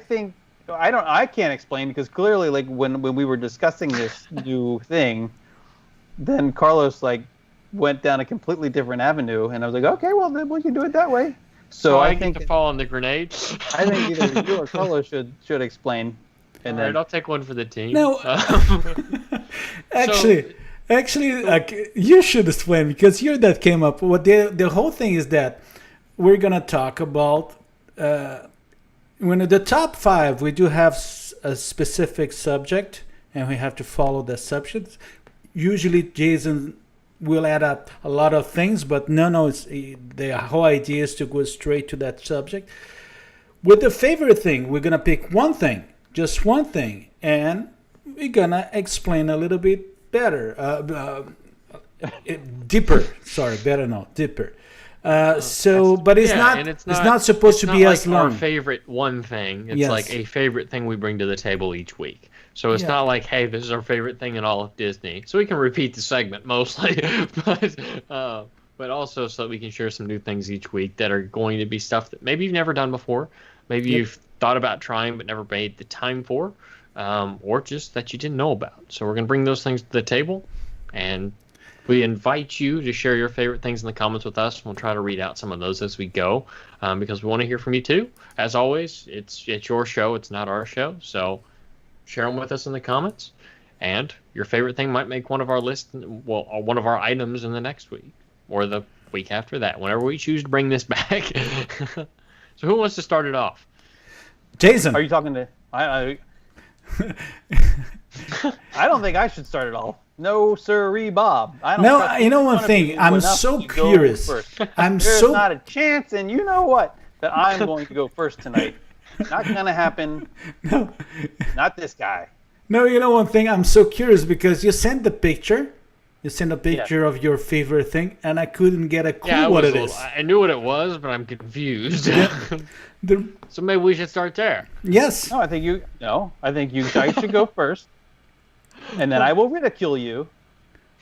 can't explain because clearly, like when we were discussing this new thing, then Carlos went down a completely different avenue, and I was like, okay, well then we can do it that way. So I I get think to fall on the grenade. I think either you or Carlos should explain, and All right, then I'll take one for the team. No. Actually, you should explain because you're that came up. What the whole thing is that we're gonna talk about when the top 5 we do have a specific subject and we have to follow the subject. Usually, Jason will add up a lot of things, but it's the whole idea is to go straight to that subject. With the favorite thing, we're gonna pick one thing, just one thing, and we're gonna explain a little bit better, deeper. Sorry, better no, deeper. But it's not. And It's not supposed to be like as long. Our favorite one thing. It's Yes. like a favorite thing we bring to the table each week. So it's Yeah. not like, hey, this is our favorite thing in all of Disney. So we can repeat the segment mostly, but also so that we can share some new things each week that are going to be stuff that maybe you've never done before, maybe Yep. you've thought about trying but never made the time for, or just that you didn't know about. So we're going to bring those things to the table, and we invite you to share your favorite things in the comments with us. We'll try to read out some of those as we go, because we want to hear from you too. As always, it's your show. It's not our show. So share them with us in the comments. And your favorite thing might make one of our one of our items in the next week or the week after that, whenever we choose to bring this back. So who wants to start it off? Jason. are you talking to? I don't think I should start it all. No, sirree, Bob. I don't No, trust you know either one of thing. you I'm enough so to go curious. first. I'm There's so not a chance, and you know what? That I'm going to go first tonight. Not gonna happen. no. Not this guy. No, you know one thing. I'm so curious because you sent the picture. You sent a picture of your favorite thing, and I couldn't get a clue what it is. I knew what it was, but I'm confused. The- So maybe we should start there. yes. No, I think you guys should go first, and then I will ridicule you,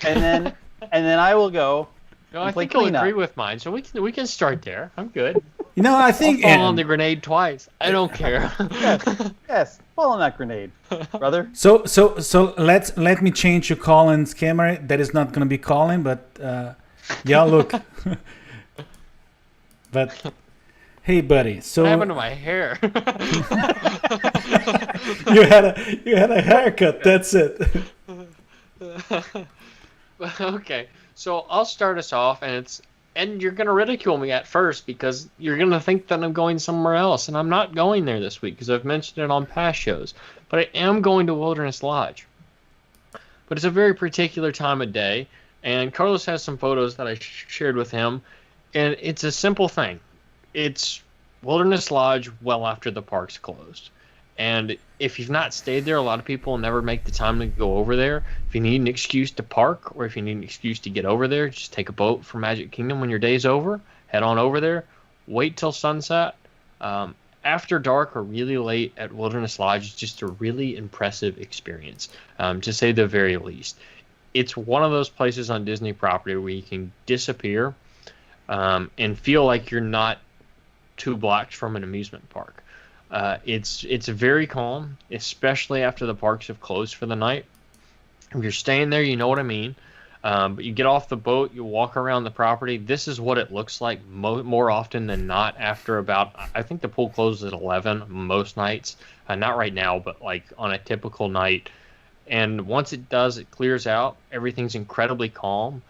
and then I will go. No, I And play think you'll cleanup. agree with mine, so we can start there. I'm good. You know, I think. Fall on the grenade twice. I don't care. Yes, fall on that grenade, brother. So let me change to Colin's camera. That is not gonna be Colin, but yeah, look. But hey, buddy. So What happened to my hair? you had a haircut. That's it. Okay, so I'll start us off, and you're gonna ridicule me at first because you're gonna think that I'm going somewhere else, and I'm not going there this week because I've mentioned it on past shows. But I am going to Wilderness Lodge. But it's a very particular time of day, and Carlos has some photos that I shared with him, and it's a simple thing. It's Wilderness Lodge well after the park's closed. And if you've not stayed there, a lot of people never make the time to go over there. If you need an excuse to park or if you need an excuse to get over there, just take a boat from Magic Kingdom when your day's over. Head on over there. Wait till sunset. After dark or really late at Wilderness Lodge is just a really impressive experience, to say the very least. It's one of those places on Disney property where you can disappear and feel like you're not 2 blocks from an amusement park. It's very calm, especially after the parks have closed for the night. If you're staying there, you know what I mean. But you get off the boat, you walk around the property. This is what it looks like more often than not after about, I think the pool closes at 11 most nights. Not right now, but like on a typical night. And once it does, it clears out. Everything's incredibly calm.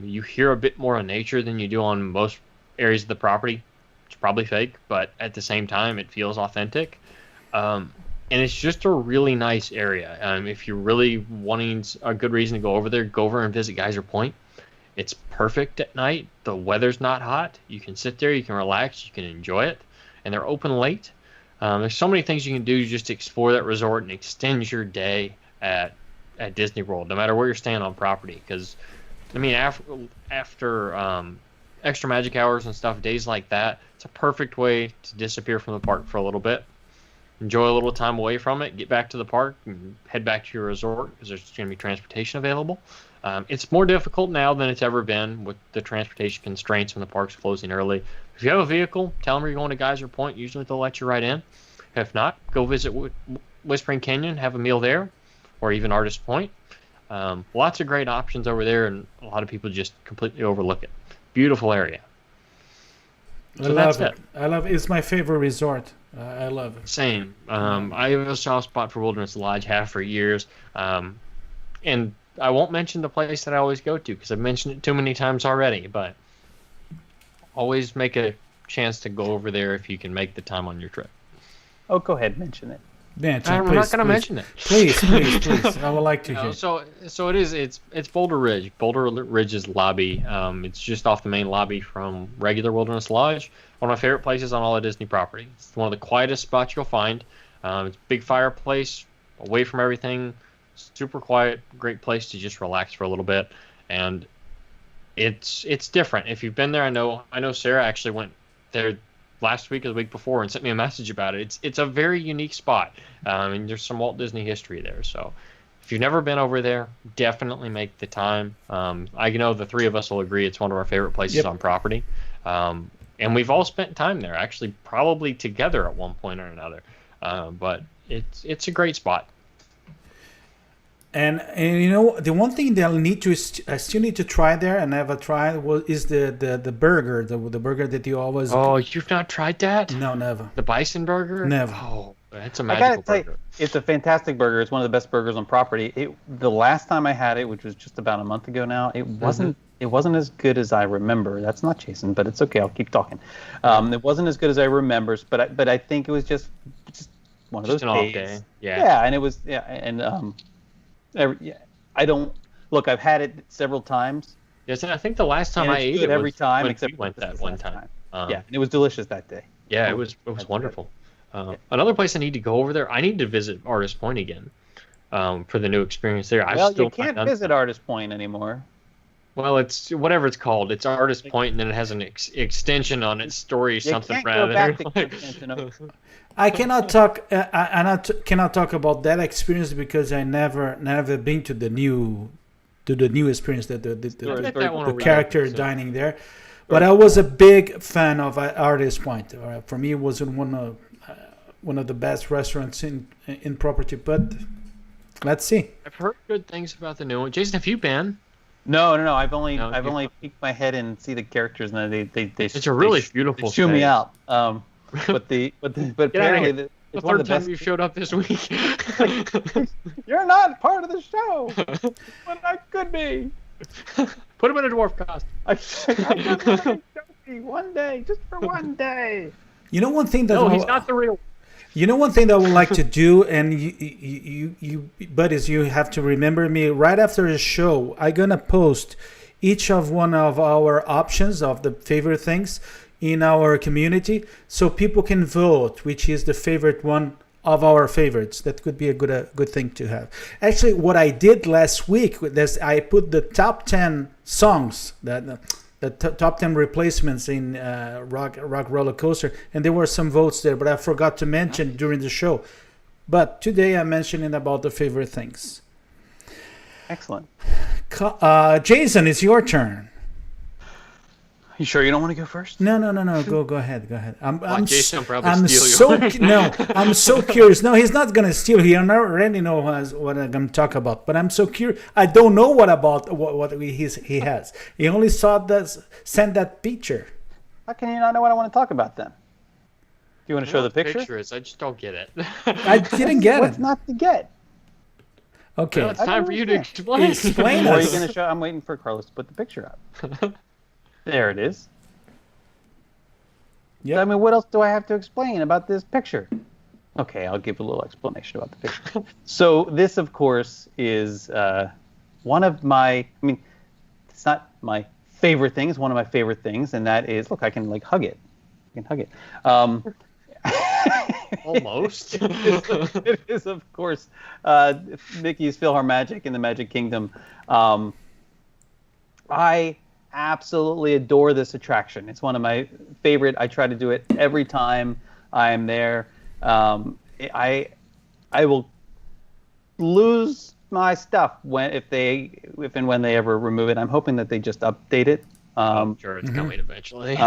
You hear a bit more of nature than you do on most areas of the property. It's probably fake, but at the same time, it feels authentic. And it's just a really nice area. If you're really wanting a good reason to go over there, go over and visit Geyser Point. It's perfect at night. The weather's not hot. You can sit there, you can relax, you can enjoy it. And they're open late. There's so many things you can do just to explore that resort and extend your day at Disney World, no matter where you're staying on property. Because, I mean, after extra magic hours and stuff, days like that, it's a perfect way to disappear from the park for a little bit. Enjoy a little time away from it, get back to the park, and head back to your resort because there's going to be transportation available. It's more difficult now than it's ever been with the transportation constraints when the park's closing early. If you have a vehicle, tell them you're going to Geyser Point. Usually they'll let you right in. If not, go visit Whispering Canyon, have a meal there, or even Artist Point. Lots of great options over there, and a lot of people just completely overlook it. Beautiful area. I love it. I love it. It's my favorite resort. I love it. Same. I have a soft spot for Wilderness Lodge, have for years. And I won't mention the place that I always go to because I've mentioned it too many times already, but always make a chance to go over there if you can make the time on your trip. Oh, go ahead, mention it. Yeah, I'm not going to mention it. Please. I would like to hear. So it is. It's Boulder Ridge. Boulder Ridge's lobby. It's just off the main lobby from regular Wilderness Lodge. One of my favorite places on all of Disney property. It's one of the quietest spots you'll find. It's a big fireplace, away from everything. Super quiet. Great place to just relax for a little bit. And it's different. If you've been there, I know Sarah actually went there last week or the week before and sent me a message about it. It's a very unique spot, and there's some Walt Disney history there. So if you've never been over there, definitely make the time. I know the three of us will agree it's one of our favorite places on property, and we've all spent time there, actually probably together at one point or another. But it's a great spot. And the one thing that I still need to try there and never tried is the burger, the burger that you always. Oh, you've not tried that? No, never. The bison burger? Never. Oh, that's a magical burger. It's a fantastic burger. It's one of the best burgers on property. The last time I had it, which was just about a month ago now, it wasn't as good as I remember. That's not Jason, but it's okay. I'll keep talking. It wasn't as good as I remember, but I think it was just one of those an off days. day. Yeah, and it was I don't look. I've had it several times. Yes, and I think the last time I ate it every time when except we went that one time. Yeah, and it was delicious that day. Yeah, it was wonderful. Another place I need to go over there. I need to visit Artist Point again for the new experience there. You can't visit Artist Point anymore. Well, it's whatever it's called. It's Artist Point, and then it has an extension on its story, something rather. I cannot talk. Cannot talk about that experience because I never been to the new experience that the character dining there. But I was a big fan of Artist Point. For me, it was one of the best restaurants in property. But let's see. I've heard good things about the new one. Jason, have you been? No. I've only peeked my head and see the characters, and they it's a really beautiful. They shoo me out. But apparently it's one of the best. You showed up this week. You're not part of the show, but I could be. Put him in a dwarf costume. One day, just for one day. You know one thing that he's not the real. You know one thing that I would like to do, and you buddies, you have to remember me right after the show. I'm gonna post each of one of our options of the favorite things in our community, so people can vote which is the favorite one of our favorites. That could be a good thing to have. Actually, what I did last week was I put the top 10 songs the top 10 replacements in Rock Roller Coaster, and there were some votes there, but I forgot to mention during the show. But today I'm mentioning about the favorite things. Excellent. Jason, it's your turn. You sure you don't want to go first? No. Go ahead. I'm Jason probably steal you. I'm so curious. No, he's not gonna steal. He already knows what I'm gonna talk about. But I'm so curious. I don't know what he has. He only sent that picture. How can you not know what I want to talk about then? Do you want to show the picture? Pictures. I just don't get it. I didn't get it. What's not to get? Okay. Well, it's time for you to explain. Explain Or are you us. going to show? I'm waiting for Carlos to put the picture up. There it is. Yep. I mean, what else do I have to explain about this picture? Okay, I'll give a little explanation about the picture. So this, of course, is one of my. I mean, it's not my favorite thing. It's one of my favorite things, and that is, look, I can like hug it. I can hug it. Almost. It is, of course, Mickey's PhilharMagic in the Magic Kingdom. I absolutely adore this attraction. It's one of my favorite. I try to do it every time I am there. I will lose my stuff if and when they ever remove it. I'm hoping that they just update it. I'm sure it's coming eventually.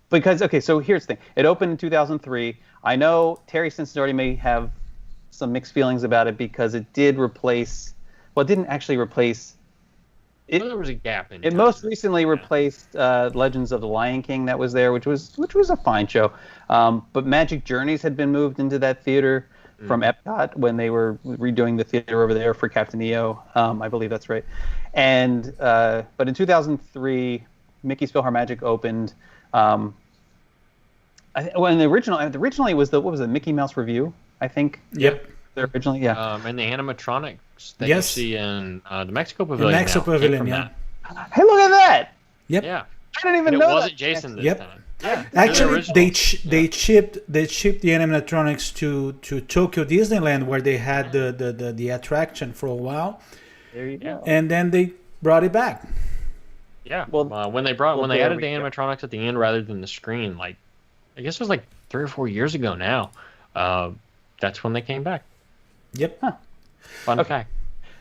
Because, okay, so here's the thing. It opened in 2003. I know Terry Cincinnati may have some mixed feelings about it because it did replace, well, it didn't actually replace, Well, there was a gap in it time. most recently replaced Legends of the Lion King that was there, which was a fine show. But Magic Journeys had been moved into that theater from Epcot when they were redoing the theater over there for Captain EO. I believe that's right. And but in 2003, Mickey's PhilharMagic opened. Originally it was what was it, Mickey Mouse Revue, I think. Yep. Originally, yeah. And the animatronics that Yes. you see in the Mexico The Pavilion. Mexico now came Pavilion, from yeah. that. Hey, look at that! Yep. Yeah. I didn't even And know it wasn't that. Jason this Yep. time. Actually, original. they shipped the animatronics to Tokyo Disneyland where they had the attraction for a while, There you go. and then they brought it back. Yeah. Well, when they there added we the go. animatronics at the end rather than the screen, like I guess it was like 3 or 4 years ago now. That's when they came back. Yep. Fun fact.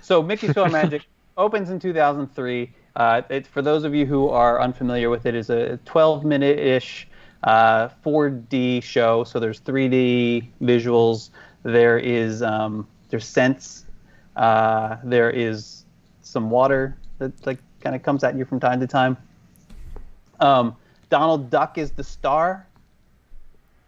So Mickey's PhilharMagic opens in 2003. For those of you who are unfamiliar with it, is a 12-minute-ish 4D show. So there's 3D visuals. There is there's scents. There is some water that like kind of comes at you from time to time. Donald Duck is the star,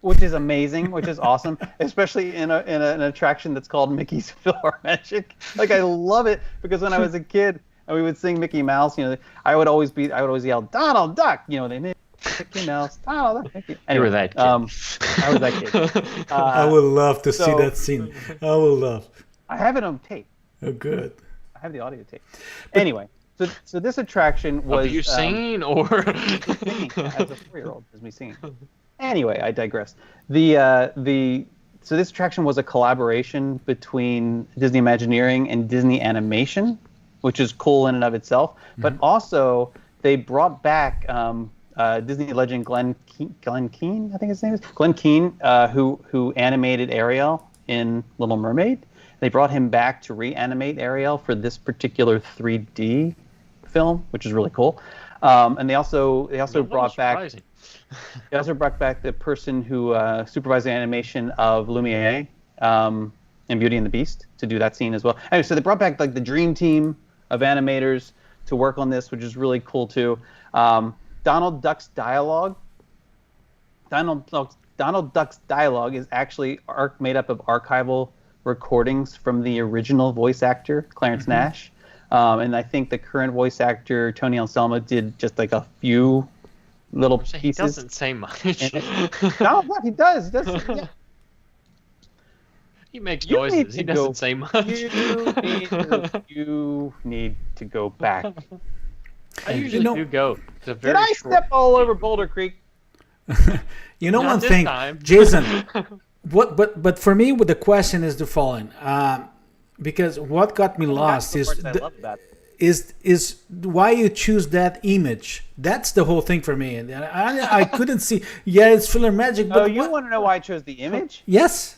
which is amazing, which is awesome, especially in an attraction that's called Mickey's PhilharMagic. Like I love it because when I was a kid and we would sing Mickey Mouse, I would always yell Donald Duck. They made Mickey Mouse, Donald Duck, Mickey. Anyway, You were that kid. I was that kid. I would love to see so- that scene. I would love. I have it on tape. Oh, good. I have the audio tape. Anyway, so this attraction was Of you singing or singing as a 4-year-old, as me singing. Anyway, I digress. So this attraction was a collaboration between Disney Imagineering and Disney Animation, which is cool in and of itself. But also they brought back Disney legend Glenn Keane, I think his name is Glenn Keane, who animated Ariel in Little Mermaid. They brought him back to reanimate Ariel for this particular 3D film, which is really cool. And they also brought back. Surprising. They also brought back the person who supervised the animation of Lumiere in Beauty and the Beast to do that scene as well. Anyway, so they brought back like the dream team of animators to work on this, which is really cool too. Donald Duck's dialogue. Donald Duck's dialogue is actually made up of archival recordings from the original voice actor Clarence Nash, and I think the current voice actor Tony Anselmo did just like a few little pieces. He doesn't say much. Donald Duck, he does. Yeah. He makes You need noises. to He go- doesn't say much. You need to go back. I usually do go. It's a very Did I short. step all over Boulder Creek? You know Not one this thing, time. Jason. But for me, the question is the following. Because what got me lost That's is the part that I love about it. is why you choose that image. That's the whole thing for me. And I couldn't see. Yeah, it's PhilharMagic, but Oh, you want to know why I chose the image? yes.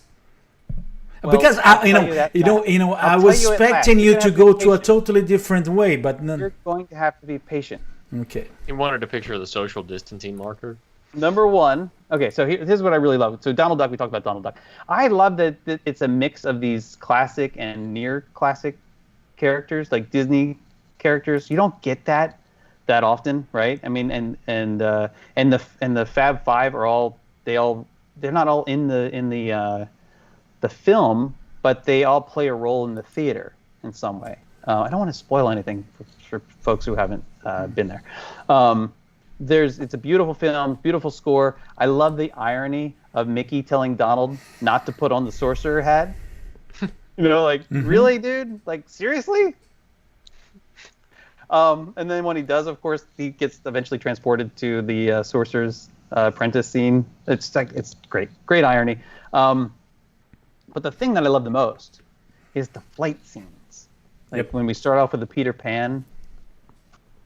Well, Because I'll tell you that I I'll was tell you at last. expecting You're you gonna to have to go be to a patient. totally different way, but You're none. going to have to be patient. Okay. He wanted a picture of the social distancing marker. Number one, okay, so here's what I really love. So Donald Duck, we talked about Donald Duck. I love that it's a mix of these classic and near classic characters, like Disney characters. You don't get that often, right? I mean, and the Fab Five they're not all in the film, but they all play a role in the theater. in some way. I don't want to spoil anything for folks who haven't been there. It's a beautiful film, beautiful score. I love the irony of Mickey telling Donald not to put on the sorcerer hat. Really, dude? Like, seriously? And then when he does, of course, he gets eventually transported to the sorcerer's apprentice scene. It's great irony. But the thing that I love the most is the flight scenes. When we start off with the Peter Pan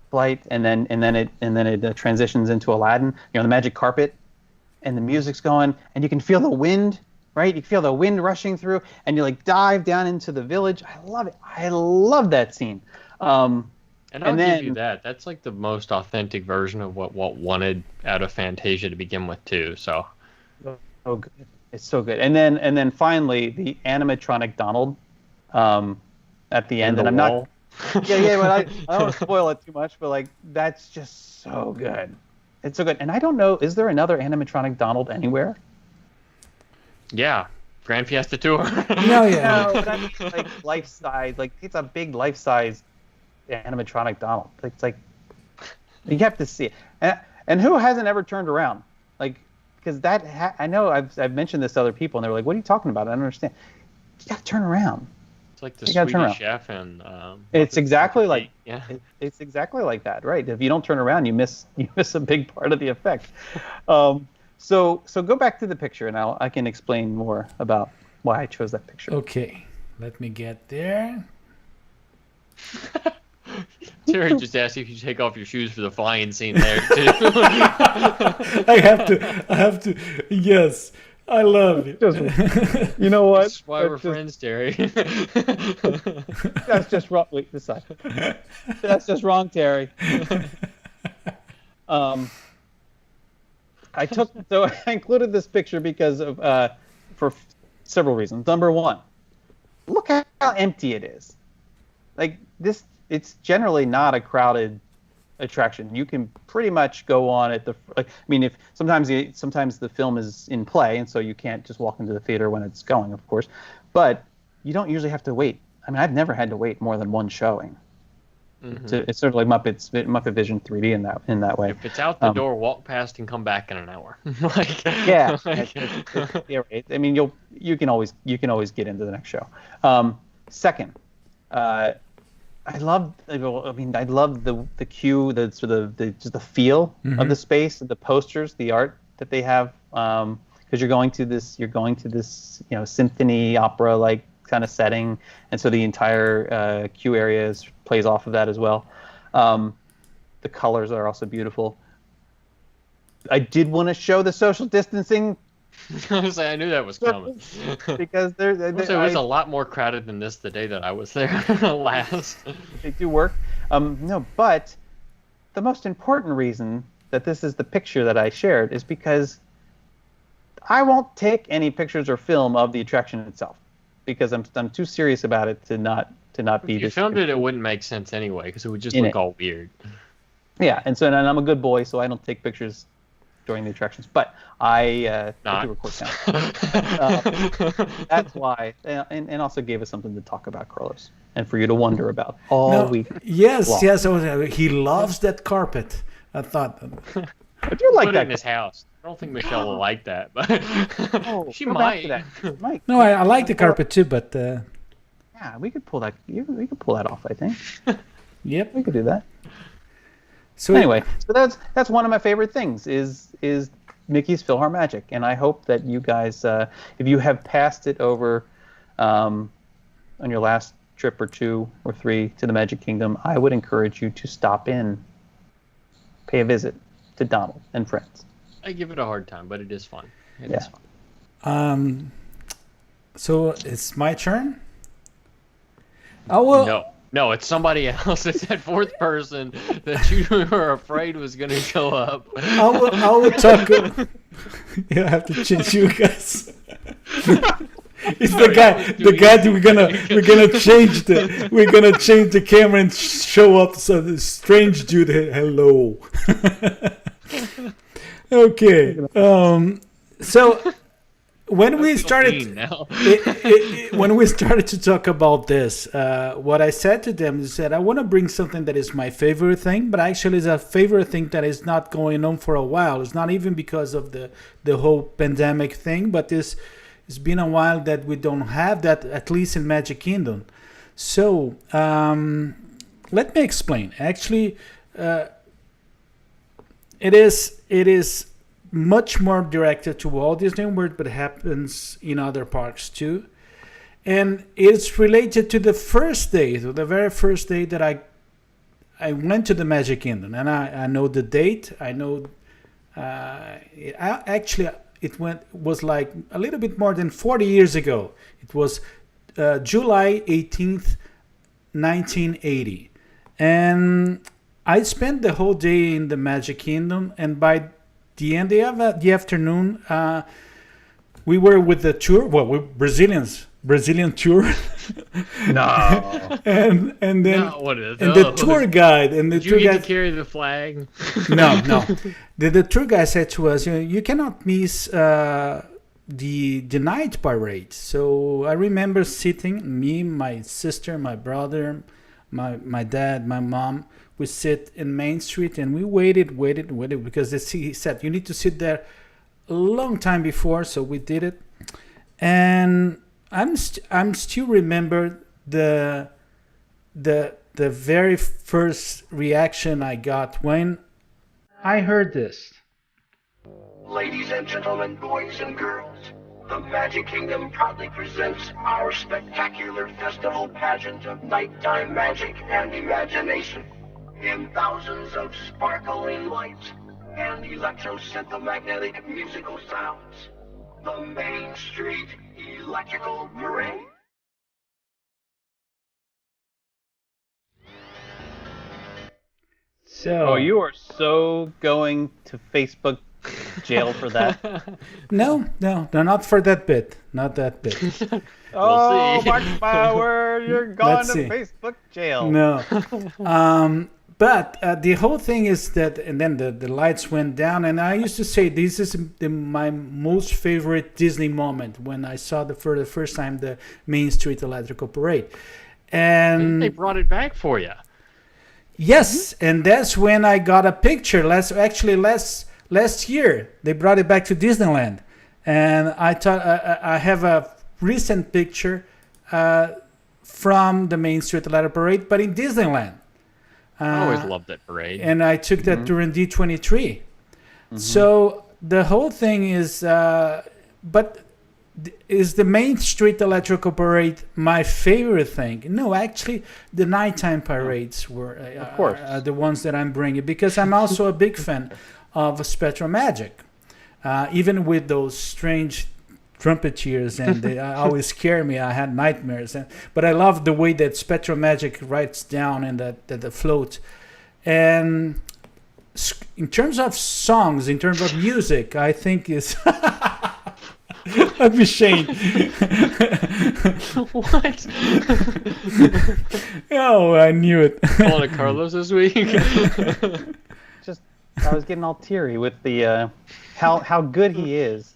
flight, and then it transitions into Aladdin. The magic carpet, and the music's going, and you can feel the wind. Right, you feel the wind rushing through, and you dive down into the village. I love it. I love that scene. And I'll give you that. That's like the most authentic version of what Walt wanted out of Fantasia to begin with, too. So good. It's so good. And then finally the animatronic Donald at the end. And I'm not. Yeah. But I don't want to spoil it too much. But that's just so good. It's so good. And I don't know. Is there another animatronic Donald anywhere? Yeah, Grand Fiesta Tour. No, that's life size. It's a big life size animatronic Donald. It's you have to see it. And who hasn't ever turned around? Because I know I've mentioned this to other people, and they're like, "What are you talking about? I don't understand." You got to turn around. It's like the Swedish Chef, and it's exactly it's exactly like that, right? If you don't turn around, you miss a big part of the effect. So go back to the picture, and I can explain more about why I chose that picture. Okay, let me get there. Terry just asked if you take off your shoes for the flying scene there too. I have to. Yes, I love it. You know what? That's why we're friends, Terry. That's just wrong. Wait, this side. That's just wrong, Terry. I included this picture because of for several reasons. Number one, look how empty it is. It's generally not a crowded attraction. You can pretty much go on at if sometimes the film is in play, and so you can't just walk into the theater when it's going, of course. But you don't usually have to wait. I've never had to wait more than one showing. Mm-hmm. It's sort of like Muppet Vision 3D in that way. If it's out the door, walk past and come back in an hour. Yeah, right. You can always get into the next show. Second, I love the queue, the sort of just the feel of the space, the posters, the art that they have, because you're going to this symphony opera kind of setting, and so the entire queue area plays off of that as well. The colors are also beautiful. I did want to show the social distancing. I knew that was coming. Because it was a lot more crowded than this the day that I was there last. They do work. No, but the most important reason that this is the picture that I shared is because I won't take any pictures or film of the attraction itself, because I'm too serious about it to not be. If you filmed it wouldn't make sense anyway, because it would just look all weird. Yeah, and I'm a good boy, so I don't take pictures during the attractions, but I do record now. That's why, and also gave us something to talk about, Carlos, and for you to wonder about all week. Yes. He loves that carpet. I thought. I do like that in his house. I don't think Michelle will like that, but she might. Mike, no, I like the carpet too, but yeah, we could pull that. We could pull that off, I think. Yep, we could do that. So anyway, that's one of my favorite things is Mickey's PhilharMagic, and I hope that you guys, if you have passed it over on your last trip or 2 or 3 to the Magic Kingdom, I would encourage you to stop in, pay a visit to Donald and friends. I give it a hard time, but it is fun. It is fun. So it's my turn? Oh, well. No, it's somebody else. It's that fourth person that you were afraid was going to show up. I will talk. You have to change you guys. It's the guy that we're gonna change the camera and show up so the strange dude. Hello. Okay. So when we mean started now. when we started to talk about this, what I said to them is that I want to bring something that is my favorite thing, but actually is a favorite thing that is not going on for a while. It's not even because of the whole pandemic thing, but it's been a while that we don't have that, at least in Magic Kingdom. So let me explain. Actually, it is much more directed to Walt Disney World, but it happens in other parks too. And it's related to the first day, to the very first day that I went to the Magic Kingdom. And I know the date. I know it was like a little bit more than 40 years ago. It was July 18th, 1980. And I spent the whole day in the Magic Kingdom, and by the end of the afternoon, we were with the tour. Well, we're Brazilian tour. No. and then No, the tour guide and the Did tour you get guide. to carry the flag? No. The tour guide said to us, you cannot miss the night parade. So I remember sitting, me, my sister, my brother, my dad, my mom. We sit in Main Street and we waited because he said you need to sit there a long time before. So we did it, and I'm still remember the very first reaction I got when I heard this. Ladies and gentlemen, boys and girls, the Magic Kingdom proudly presents our spectacular festival pageant of nighttime magic and imagination. In thousands of sparkling lights and electromagnetic musical sounds, the Main Street Electrical Parade. So Oh, you are so going to Facebook jail for that. no, not for that bit, not that bit. Oh, see. Mark Bauer, you're going Let's to see. Facebook jail. No. But the whole thing is that, and then the lights went down, and I used to say this is my most favorite Disney moment when I saw for the first time the Main Street Electrical Parade. And They brought it back for you. yes, and that's when I got a picture. Last year they brought it back to Disneyland, and I thought I have a recent picture from the Main Street Electrical Parade, but in Disneyland. I always loved that parade. And I took that during D23. So the whole thing is, is the Main Street Electrical Parade my favorite thing? No, actually, the nighttime parades were Of course. the ones that I'm bringing, because I'm also a big fan of Spectral Magic. Even with those strange trumpeteers, and they always scare me. I had nightmares, but I love the way that Spectral Magic writes down and that the float. And in terms of songs, in terms of music, I think is I'd be ashamed. What? Oh, I knew it. Calling it Carlos this week? Just, I was getting all teary with the how good he is.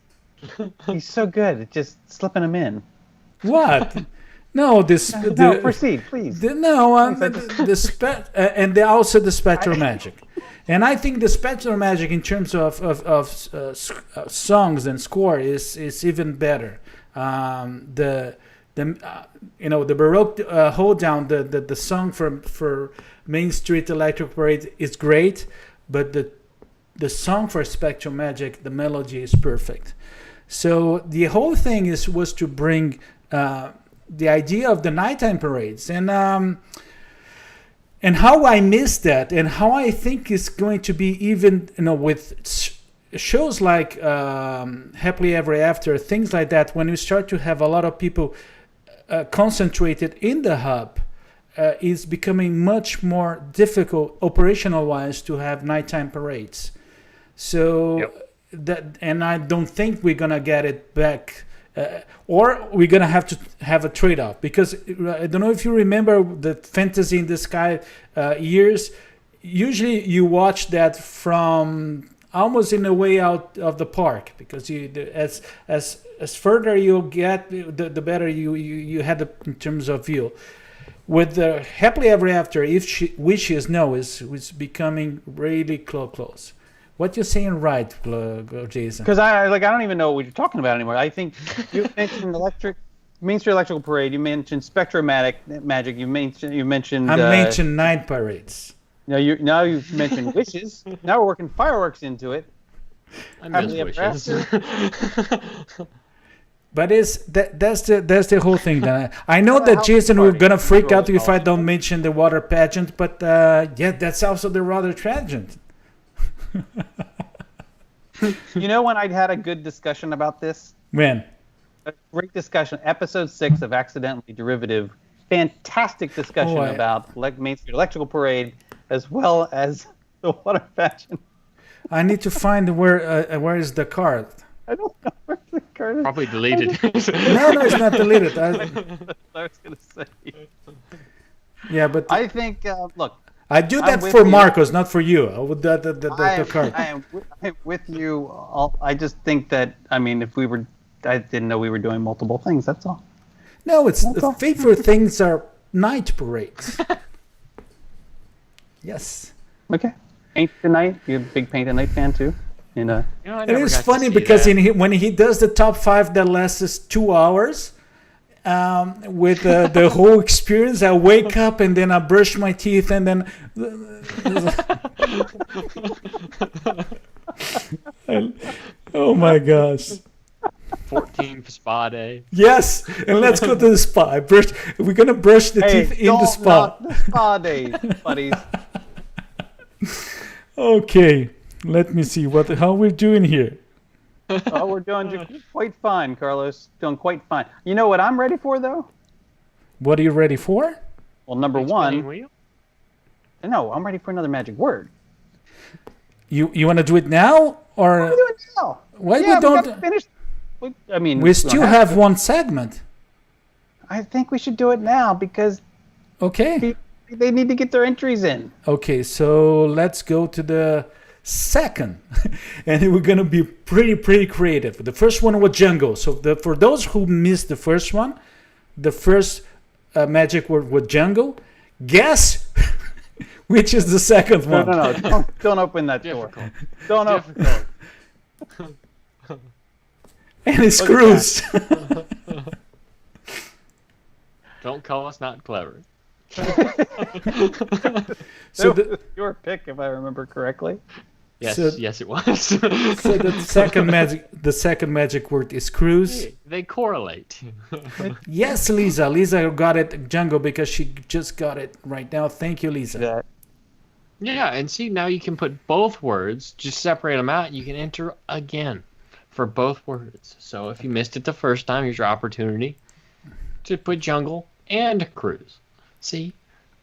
He's so good at just slipping him in. What? No, No, proceed, please. Also the Spectral Magic. And I think the Spectral Magic in terms of songs and score is even better. The Baroque hold down, the song for Main Street Electric Parade is great, but the song for Spectral Magic, the melody is perfect. So the whole thing was to bring the idea of the nighttime parades, and how I miss that, and how I think it's going to be even with shows like Happily Ever After, things like that. When you start to have a lot of people concentrated in the hub, it's becoming much more difficult operational wise to have nighttime parades. So. Yep. And I don't think we're gonna get it back, or we're gonna have to have a trade-off, because I don't know if you remember the Fantasy in the Sky years. Usually, you watch that from almost in a way out of the park, because as further you get, the better you had in terms of view. With the Happily Ever After, if she wishes no is becoming really close. What you're saying, right, Jason? Because I don't even know what you're talking about anymore. I think you mentioned Main Street Electrical Parade. You mentioned Spectromatic Magic. You mentioned. I mentioned night parades. Now you've mentioned wishes. Now we're working fireworks into it. I miss wishes. But that's the whole thing. I know that Jason will gonna freak out if I don't mention the water pageant, but that's also the water pageant. You know when I had a good discussion about this? When? A great discussion. Episode 6 of Accidentally Derivative. Fantastic discussion about Main Street Electrical Parade as well as the water pageant. I need to find where is the card. I don't know where the card is. Probably deleted. No, it's not deleted. I was going to say. Yeah, but I think, look. I do that for Marcos, not for you. I would the card. I am with you. I just think that, I mean, I didn't know we were doing multiple things, that's all. No, the favorite things are night parades. Yes. Okay. Paint the Night. You're a big Paint the Night fan too. It is funny because when he does the top 5 that lasts 2 hours, with the whole experience, I wake up and then I brush my teeth and then. Oh my gosh. 14th spa day. Yes, and let's go to the spa. We're gonna brush the teeth in the spa. The spa days, buddies. Okay, let me see how we're doing here. Oh, we're doing quite fine, Carlos. Doing quite fine. You know what I'm ready for, though? What are you ready for? Well, number one. No, I'm ready for another magic word. You want to do it now, or? I'm do it now. Why we don't finish? I mean, we still have one segment. I think we should do it now because. Okay. They need to get their entries in. Okay, so let's go to the second, and we're gonna be pretty creative. The first one was jungle. So for those who missed the first one, the first magic word was jungle. Guess which is the second one? No, don't open that door. Don't open. And it's screws. Don't call us not clever. So your pick, if I remember correctly. Yes, yes, it was. So the second magic word is cruise. They correlate. Yes, Lisa. Lisa got it, jungle, because she just got it right now. Thank you, Lisa. Yeah, and see, now you can put both words, just separate them out, and you can enter again for both words. So if you missed it the first time, here's your opportunity to put jungle and cruise. See,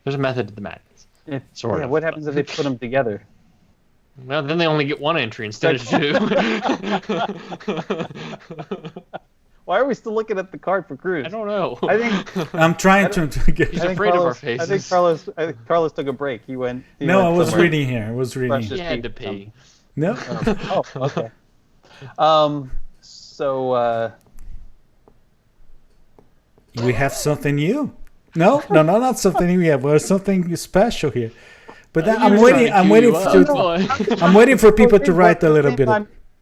there's a method to the madness. Sort of. What happens if they put them together? Well, then they only get one entry instead of 2. Why are we still looking at the card for cruise? I don't know. I think I'm trying to get. He's afraid of our faces. I think Carlos took a break. He went I was reading here. I was reading. He had to pee. No. Oh, okay. So. We have something new. No, not something new yet. But something special here. But I'm waiting for people to write a little bit.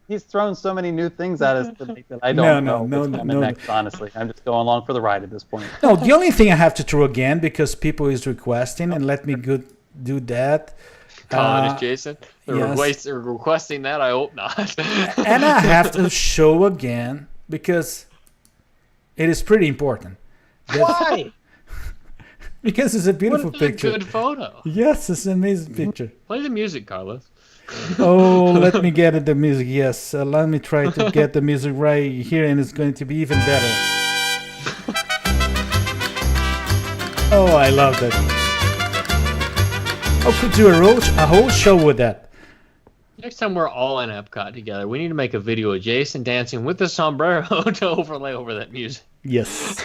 He's thrown so many new things at us today that I don't know what's coming next, honestly. I'm just going along for the ride at this point. No, the only thing I have to throw again, because people is requesting, and let me do that. Collin is Jason. They're requesting that. I hope not. And I have to show again, because it is pretty important. Why? Because it's a beautiful picture. What a good photo. Yes, it's an amazing picture. Play the music, Carlos. Oh, let me get the music. Yes, let me try to get the music right here, and it's going to be even better. Oh, I love that. I could do a whole show with that. Next time we're all in Epcot together, we need to make a video of Jason dancing with the sombrero to overlay over that music. Yes.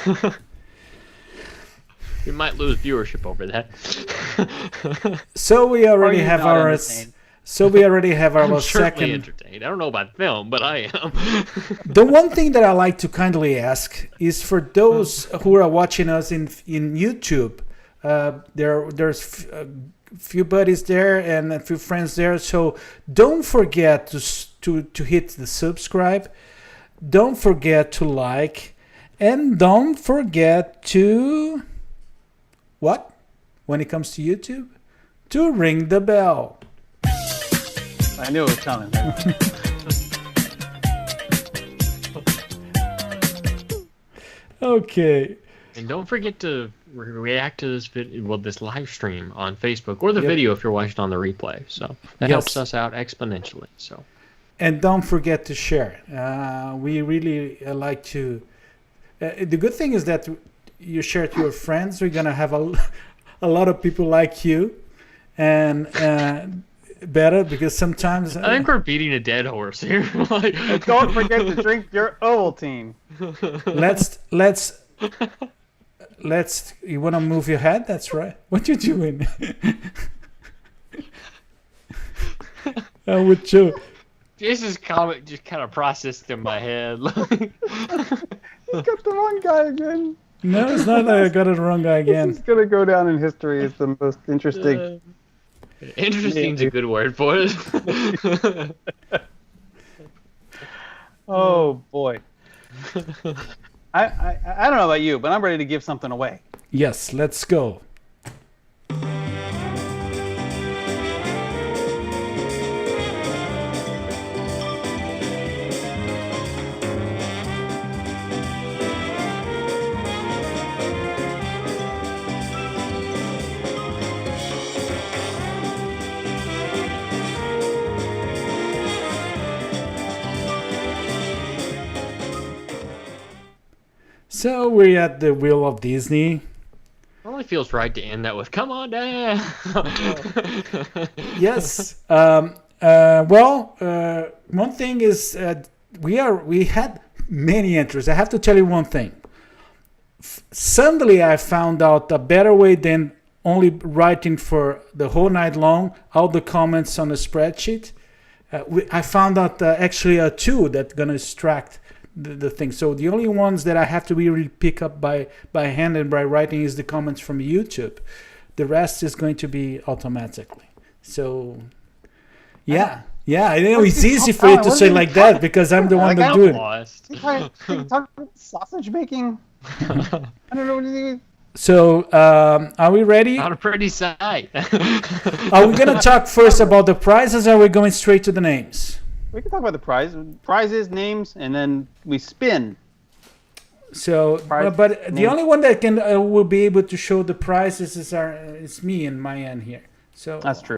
We might lose viewership over that. So we already have our So we already have our I'm certainly second. entertained. I don't know about film, but I am. The one thing that I like to kindly ask is for those who are watching us in YouTube. There's a few buddies there and a few friends there, so don't forget to hit the subscribe. Don't forget to like, and don't forget to what? When it comes to YouTube, to ring the bell. I knew it was coming. Okay. And don't forget to react to this this live stream on Facebook or the video if you're watching on the replay. So that helps us out exponentially. So, and don't forget to share. We really like to. The good thing is that you share to your friends. We're gonna have a lot of people like you, and better because sometimes I think we're beating a dead horse here. And don't forget to drink your Ovaltine. Let's. You want to move your head? That's right. What you doing? I would too. Jason's comment just kind of processed in my head. You got the wrong guy again. No, it's not that I got it wrong guy again. This is gonna go down in history as the most interesting. Interesting's a good word for it. Oh boy. I don't know about you, but I'm ready to give something away. Yes, let's go. So we're at the wheel of Disney. It only feels right to end that with "Come on down." Yes. One thing is we had many entries. I have to tell you one thing. Suddenly, I found out a better way than only writing for the whole night long all the comments on the spreadsheet. I found out actually a tool that's gonna extract the thing. So the only ones that I have to really pick up by hand and by writing is the comments from YouTube. The rest is going to be automatically. So I know it's easy for you to say like that because I'm the one that do it. Lost. Talk about sausage making. I don't know what to do. So are we ready? Not a pretty sight. Are we gonna talk first about the prizes, or are we going straight to the names? We can talk about the prizes, names, and then we spin. So, but the only one that can will be able to show the prizes is me and my end here. So That's true.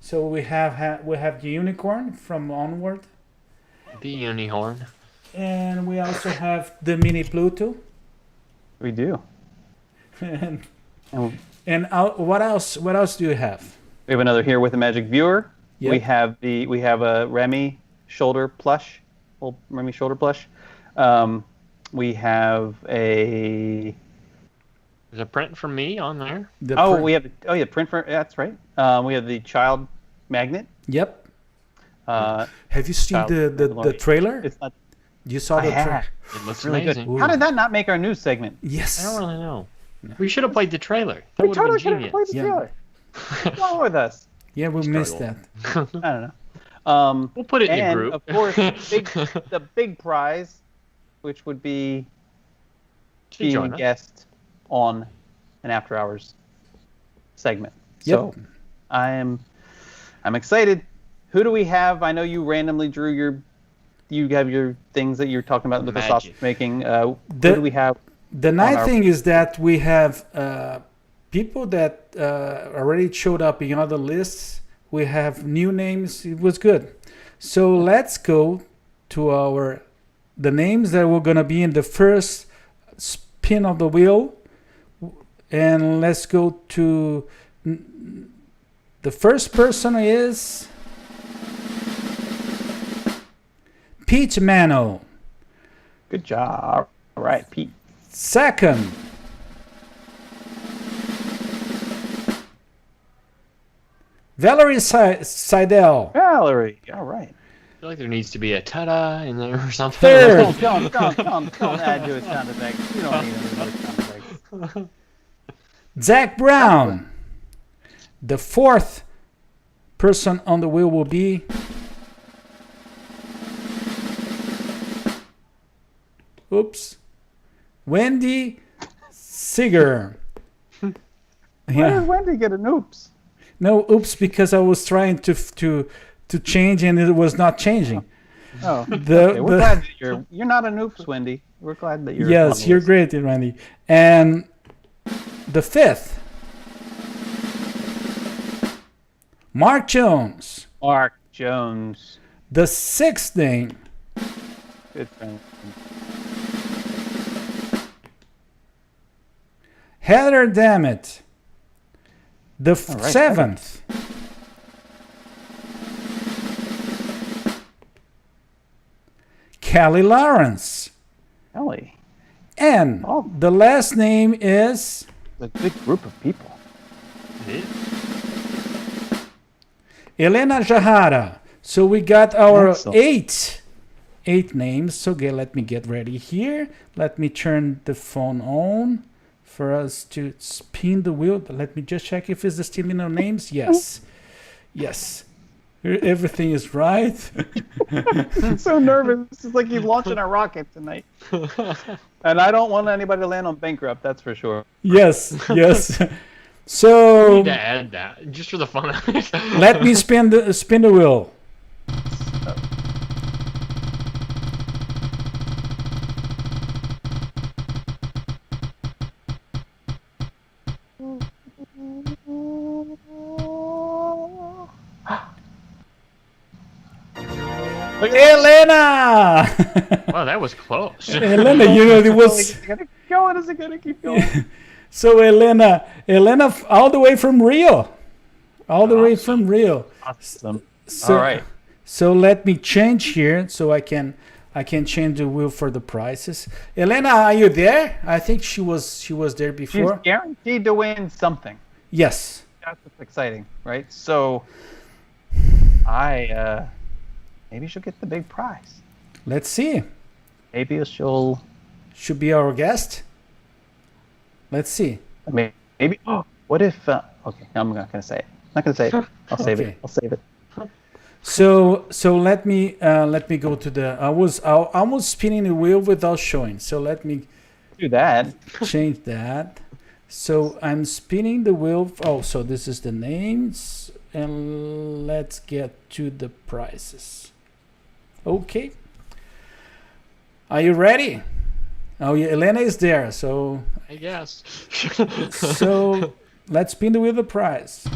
So we have the unicorn from Onward, The unicorn. and we also have the mini Pluto. We do. and And what else? What else do you have? we have another here with a magic viewer. Yep. We have a Remy shoulder plush, old Remy shoulder plush. We have a. There's a print from me on there. We have print for that's right. We have the child magnet. Yep. Have you seen the trailer? It's not. You saw the trailer? It looks Really amazing. good. How did that not make our news segment? Yes. I don't really know. We should have played the trailer. That We would have totally been should have played the genius. trailer. What's wrong with us? Yeah, we missed that. I don't know. We'll put it in the and group. of course, the big prize, which would be being join a us. guest on an after hours segment. So I'm excited. Who do we have? I know you randomly drew you have your things that you're talking about with the sausage making. Who do we have? The nice thing is that we have people that already showed up in other lists. We have new names. It was good. So let's go to the names that were going to be in the first spin of the wheel. And let's go to the first person is Pete Mano. Good job. All right, Pete. Second, Valerie Seidel. Valerie. All right. I feel like there needs to be a ta-da in there or something. Third. Don't add to a sound effect. You don't need any more sound effects. Zach Brown. The fourth person on the wheel will be Wendy Seeger. Where did Wendy get an oops? No, oops, because I was trying to change and it was not changing. Oh, okay. We're glad that you're not an oops, Wendy. We're glad that you're. Yes, you're great, Randy. And the fifth, Mark Jones. Mark Jones. The sixth name, Good friend. Heather Dammit. The right, seventh, Kelly Lawrence. Ellie. And Oh. the last name is A good group of people. Elena Jahara. So we got our Excellent. eight names. So let me get ready here. Let me turn the phone on for us to spin the wheel. Let me just check if it's still in our names. Yes. Yes. Everything is right. I'm so nervous. This is like he's launching a rocket tonight. And I don't want anybody to land on bankrupt, that's for sure. Yes. Yes. We So need to add that just for the fun of it. let me spin the wheel. Elena! Wow, that was close. Elena, you know, it was. Is it gonna keep going? Is it gonna keep going? So Elena, all the way from Rio. All the way from Rio. Awesome. So, All right. So let me change here so I can change the wheel for the prices. Elena, are you there? I think she was there She's before. guaranteed to win something. Yes. That's what's exciting, right? So maybe she'll get the big prize. Let's see. Maybe she'll Should be our guest. Let's see. maybe what if okay, I'm not gonna say it. Not gonna say it. I'll save Okay. it. I'll save it. So let me go to the. I was almost spinning the wheel without showing. So let me Do that. change that. So I'm spinning the wheel. Oh, so this is the names, and let's get to the prices. Okay. Are you ready? Oh, yeah, Elena is there. So I guess. so let's spin the wheel the price.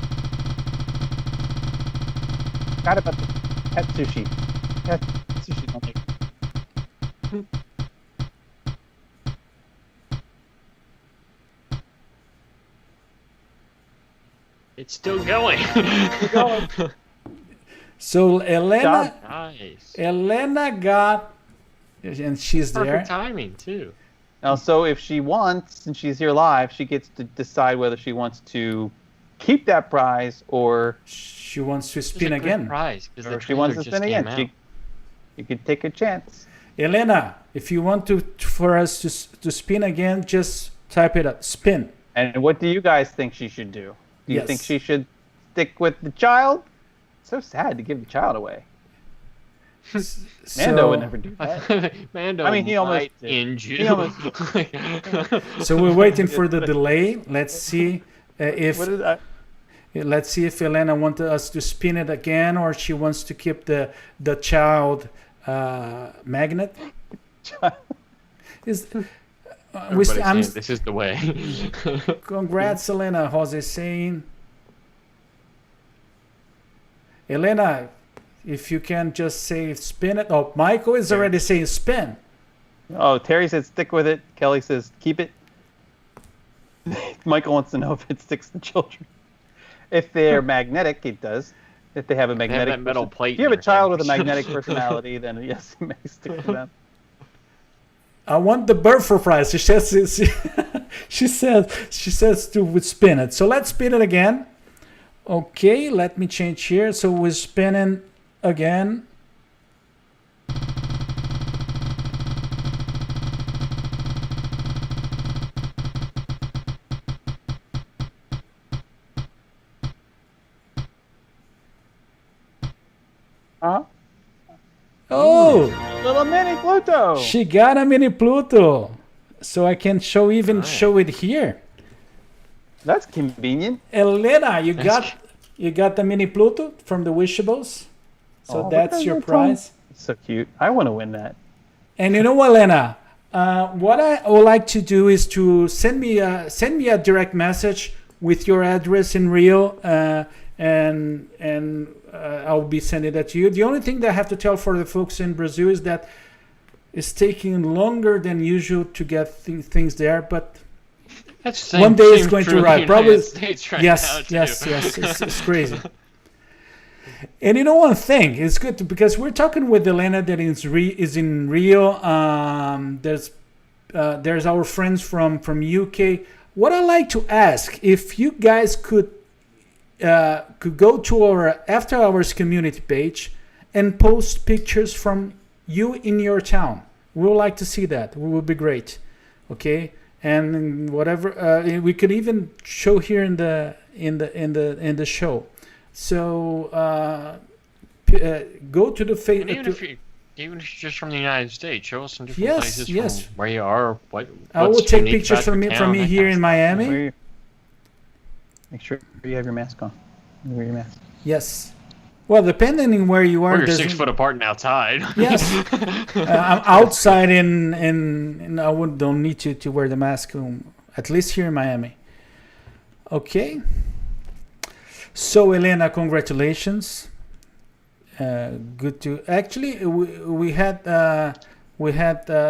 Forgot about the pet sushi. Pet sushi. Don't make It's still going. So Elena Nice. got, and she's there. Perfect timing too. Now, so if she wants, and she's here live, she gets to decide whether she wants to keep that prize or She wants to It's spin a good again. prize because the if she wants to trailer spin just again. came out. You could take a chance. Elena, if you want for us to spin again, just type it up. Spin. And what do you guys think she should do? Do you Yes. think she should stick with the child? It's so sad to give the child away. Mando would never do that. Mando I mean, he almost might did. injure. He almost So we're waiting for the delay. Let's see if What is that? let's see if Elena wants us to spin it again, or she wants to keep the child magnet. Is Everybody's I'm saying this is the way. congrats, Elena. Jose saying, Elena, if you can just say spin it. Oh, Michael is already saying spin. Oh, Terry says stick with it. Kelly says keep it. Michael wants to know if it sticks to children. If they're magnetic, it does. If they have a magnetic that metal plate If you have in a their child head. with a magnetic personality, then yes, it may stick to them. I want the birthday prize. She says she says to spin it. So let's spin it again. Okay, let me change here. So we're spinning again. Huh? Oh, Little mini Pluto. she got a mini Pluto. So I can show it here. That's convenient. Elena, you got the mini Pluto from the Wishables. So Oh, that's look at your that tongue. prize. So cute. I want to win that. And you know what, Elena? What I would like to do is to send me a direct message with your address in Rio, and I'll be sending that to you. The only thing that I have to tell for the folks in Brazil is that it's taking longer than usual to get things there, but That's one day it's same going true to in the arrive. United Probably. States right Yes, now, too. yes. It's crazy. And you know one thing, it's good because we're talking with Elena that is in Rio. There's our friends from UK. What I like to ask, if you guys could go to our After Hours community page and post pictures from you in your town. We would like to see that. It would be great. Okay, and whatever we could even show here in the show. So go to the Facebook. Even if you're just from the United States, show us some different Yes, places yes. from where you are. I will what's take unique pictures about from your me town, that here kind in of Miami. Make sure you have your mask on. Wear your mask. Yes. Well, depending on where you are, Or you're there's- 6 foot apart and outside. Yes. I'm outside and I don't need to wear the mask, at least here in Miami. Okay. So, Elena, congratulations. Good to actually we had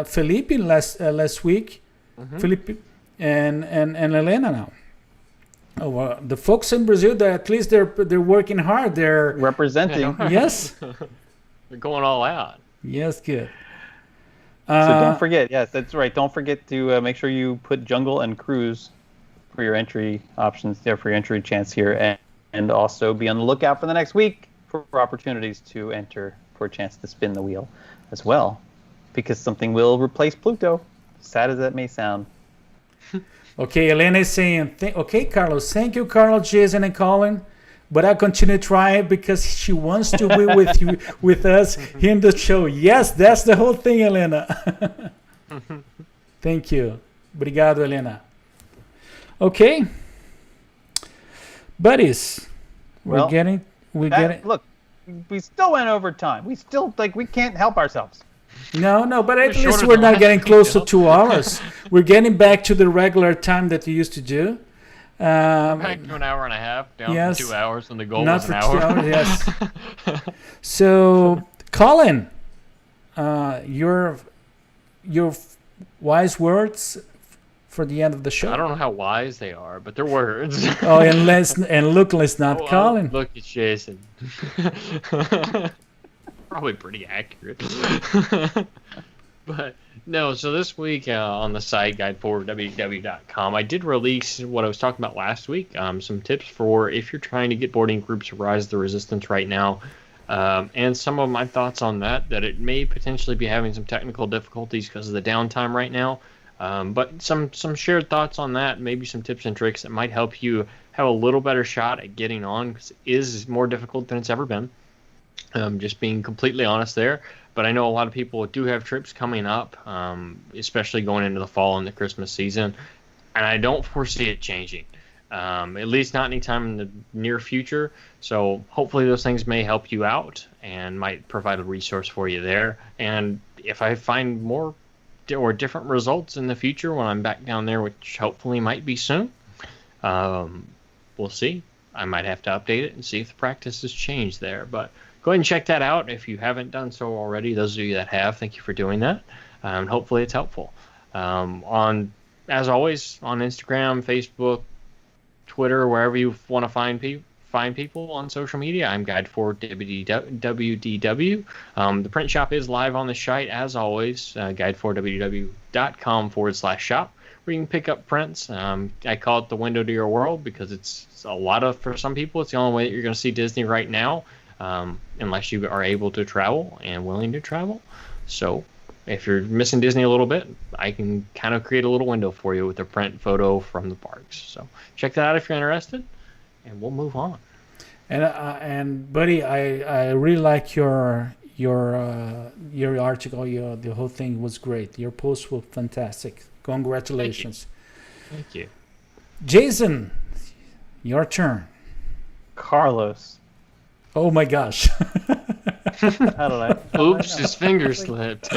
Felipe last week, Felipe and Elena now. Oh, well, the folks in Brazil, at least they're working hard. They're Representing. yes, They're going all out. yes, good. So don't forget. Yes, that's right. Don't forget to make sure you put jungle and cruise for your entry options there, for your entry chance here, and also be on the lookout for the next week for opportunities to enter for a chance to spin the wheel as well, because something will replace Pluto, sad as that may sound. Okay, Elena is saying, okay, Carlos, thank you, Carlos, Jason, and Colin. But I continue trying because she wants to be with you, with us here in the show. Yes, that's the whole thing, Elena. Thank you. Obrigado, Elena. Okay. Buddies, Well, we're getting. Look, we still went over time. We still, we can't help ourselves. No, but at We're least shorter we're than not last getting week, close to though. 2 hours. We're getting back to the regular time that you used to do. Back to an hour and a half, down yes. from 2 hours, and the goal Not was for an 2 hour. hours, yes. So, Colin, your wise words for the end of the show. I don't know how wise they are, but they're words. Oh, and look, let's not Oh, Colin. Look at Jason. Probably pretty accurate. But no, so this week on the site guide for www.com, I did release what I was talking about last week, some tips for if you're trying to get boarding groups to Rise of the Resistance right now, and some of my thoughts on that it may potentially be having some technical difficulties because of the downtime right now. But some shared thoughts on that, maybe some tips and tricks that might help you have a little better shot at getting on, because it is more difficult than it's ever been. Just being completely honest there. But I know a lot of people do have trips coming up, especially going into the fall and the Christmas season, and I don't foresee it changing, at least not anytime in the near future. So hopefully those things may help you out and might provide a resource for you there. And if I find more or different results in the future when I'm back down there, which hopefully might be soon, we'll see. I might have to update it and see if the practice has changed there. But go ahead and check that out if you haven't done so already. Those of you that have, thank you for doing that. And hopefully it's helpful. As always, on Instagram, Facebook, Twitter, wherever you want to find find people on social media, I'm Guide4WDW. The print shop is live on the site as always, guide4wdw.com/shop, where you can pick up prints. I call it the window to your world because it's a lot of, for some people, it's the only way that you're going to see Disney right now, unless you are able to travel and willing to travel. So if you're missing Disney a little bit, I can kind of create a little window for you with a print photo from the parks. So check that out if you're interested, and we'll move on. And buddy, I really like your article. The whole thing was great. Your posts were fantastic. Congratulations. Thank you. Jason, your turn. Carlos. Oh my gosh. I don't know. Oops, his finger slipped.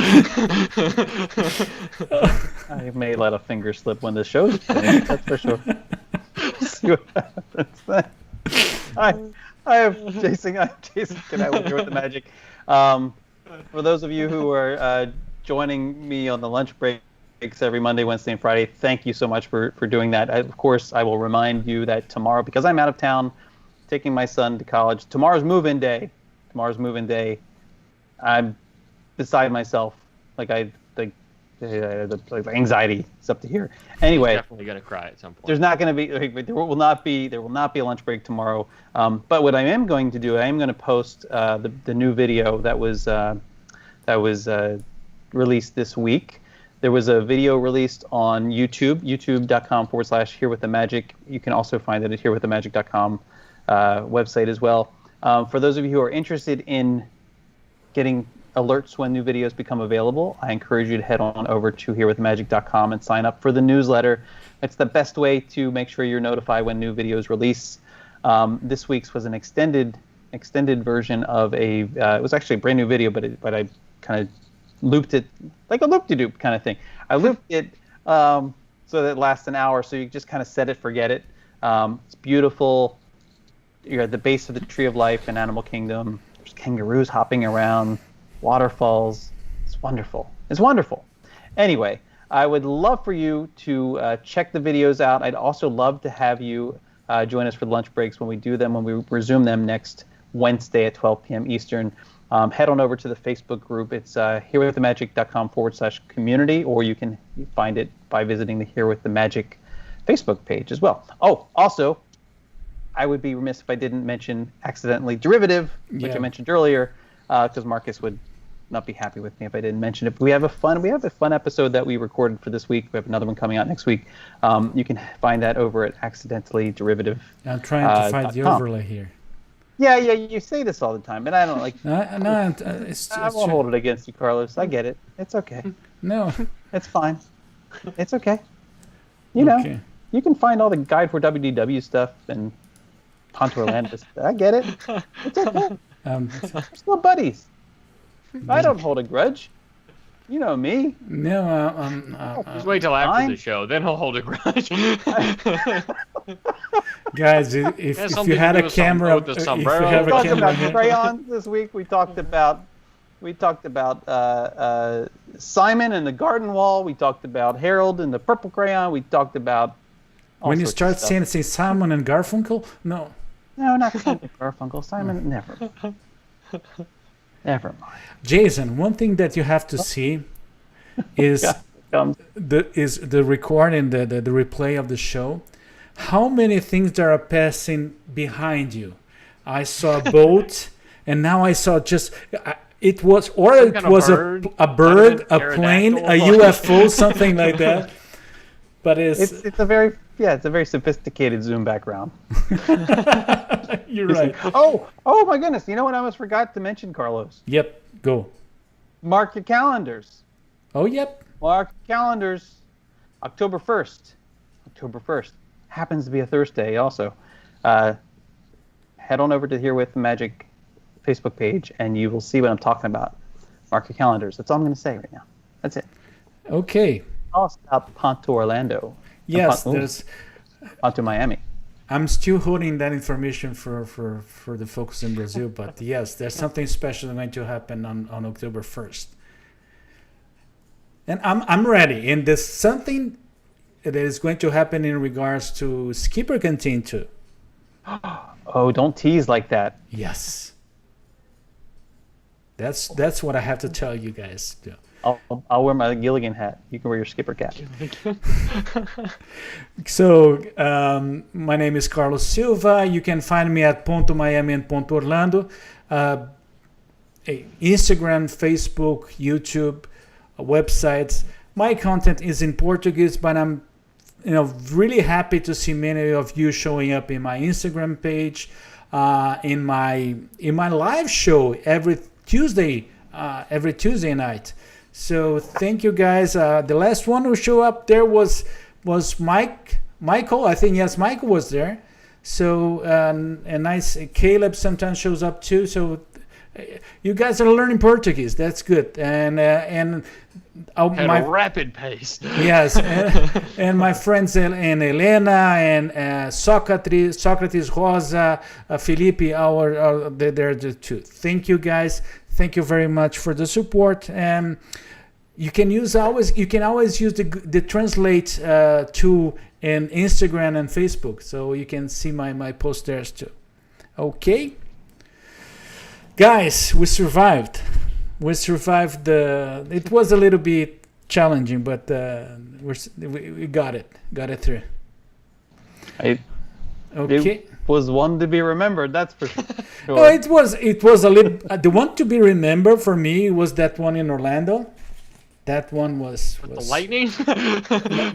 I may let a finger slip when the show's finished, that's for sure. See what happens. I have Jason Canapp with Here with the Magic. For those of you who are joining me on the lunch breaks every Monday, Wednesday, and Friday, thank you so much for doing that. Of course, I will remind you that tomorrow, because I'm out of town, taking my son to college, tomorrow's move-in day. I'm beside myself. The anxiety is up to here. Anyway, definitely gonna cry at some point. There will not be a lunch break tomorrow. But what I am going to do, I am going to post the new video that was released this week. There was a video released on YouTube, youtube.com/herewiththemagic. You can also find it at herewiththemagic.com website as well. For those of you who are interested in getting alerts when new videos become available, I encourage you to head on over to herewiththemagic.com and sign up for the newsletter. It's the best way to make sure you're notified when new videos release. This week's was an extended version of it was actually a brand new video, but I kind of looped it like a loop-de-doop kind of thing. I looped it so that it lasts an hour, so you just kind of set it, forget it. It's beautiful. You're at the base of the Tree of Life in Animal Kingdom. There's kangaroos hopping around, waterfalls. It's wonderful. Anyway, I would love for you to check the videos out. I'd also love to have you join us for lunch breaks when we do them, when we resume them next Wednesday at 12 p.m. Eastern. Head on over to the Facebook group. It's herewiththemagic.com/community, or you can find it by visiting the Here with the Magic Facebook page as well. Oh, also, I would be remiss if I didn't mention accidentally Derivative, which I mentioned earlier, because Marcus would not be happy with me if I didn't mention it. But we have a fun episode that we recorded for this week. We have another one coming out next week. You can find that over at accidentally Derivative. I'm trying to find the overlay here. Yeah, you say this all the time, and I don't like. I won't hold it against you, Carlos. I get it. It's okay. No, it's fine. It's okay. You know, you can find all the Guide for WDW stuff and Ponto Orlando. I get it. It's okay. We're still buddies. I don't hold a grudge. You know me. No, just wait till after the show, then he'll hold a grudge. Guys, if you had a camera, with the if you sombrero. have We a talked camera, about crayons this week. We talked about Simon and the Garden Wall. We talked about Harold and the purple crayon. We talked about when you start saying Simon and Garfunkel, no, not Simon and Garfunkel. Simon, never mind. Jason, one thing that you have to see is the recording, the replay of the show. How many things there are passing behind you? I saw a boat, and now I saw it was a bird, a plane, a UFO, something like that. But it's a very sophisticated Zoom background. You're right. Oh my goodness! You know what I almost forgot to mention, Carlos? Yep, go. Mark your calendars. Oh, yep. Mark your calendars. October 1st. Happens to be a Thursday also. Head on over to Here with the Magic Facebook page, and you will see what I'm talking about. Mark your calendars. That's all I'm going to say right now. That's it. Okay. I'll stop Ponto Orlando. Yes, there's Ponto Miami. I'm still holding that information for the folks in Brazil, but yes, there's something special going to happen on October 1st. And I'm ready. And there's something that is going to happen in regards to Skipper Canteen too. Oh, don't tease like that. Yes. That's what I have to tell you guys. I'll wear my Gilligan hat. You can wear your Skipper cap. So, my name is Carlos Silva. You can find me at Ponto Miami and Ponto Orlando. Instagram, Facebook, YouTube, websites. My content is in Portuguese, but I'm really happy to see many of you showing up in my Instagram page, in my live show every Tuesday night. So thank you guys. The last one who showed up there was Michael. I think yes, Michael was there. So and nice. Caleb sometimes shows up too. So you guys are learning Portuguese. That's good. And At a rapid pace. Yes, and my friends and Elena and Socrates, Rosa, Felipe, they're the two. Thank you guys. Thank you very much for the support. And you can always use the translate tool in Instagram and Facebook, so you can see my post there too. Okay, guys, we survived. It was a little bit challenging, but we got it through. Okay. It was one to be remembered, that's for sure. Oh, it was a little. The one to be remembered for me was that one in Orlando. That one was the lightning.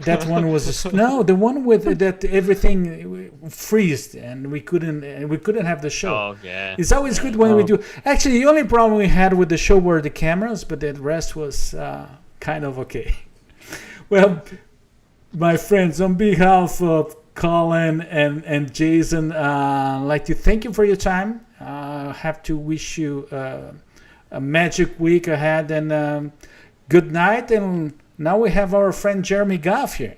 That one was the one with that everything freezed and we couldn't have the show. Oh yeah. It's always good when we do. Actually, the only problem we had with the show were the cameras, but the rest was kind of okay. Well, my friends, on behalf of Collin and Jason, I'd like to thank you for your time. I have to wish you a magic week ahead and. Good night, and now we have our friend Jeremy Goff here.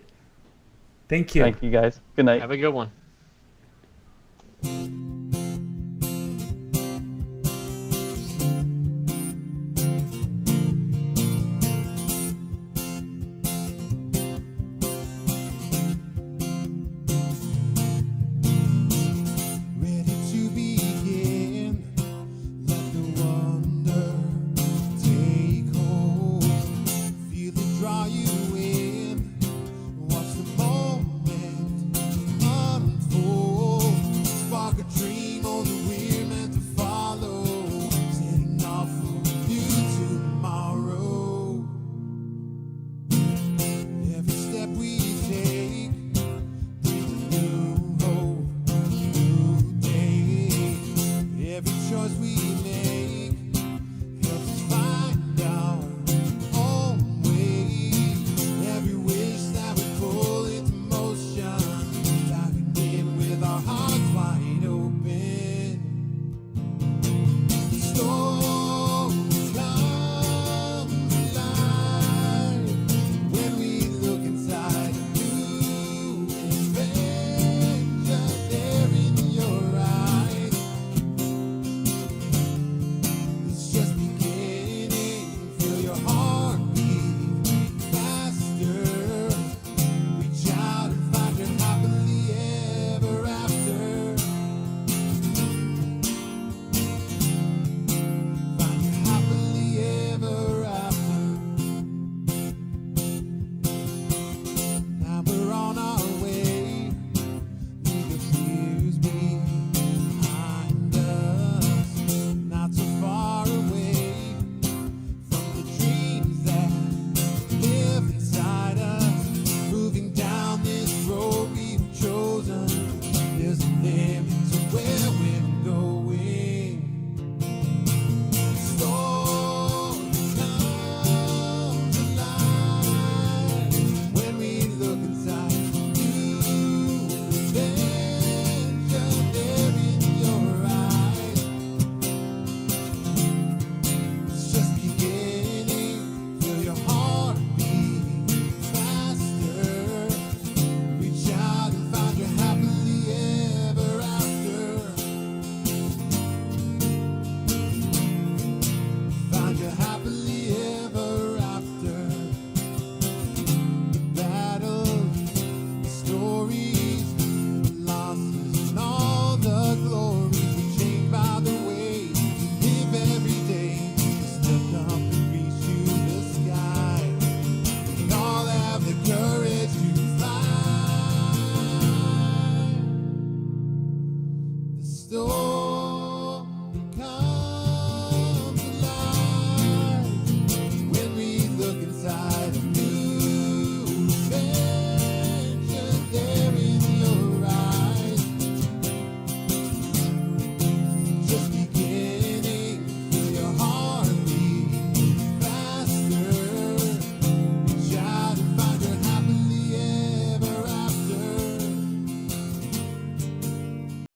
Thank you. Thank you, guys. Good night. Have a good one. Draw you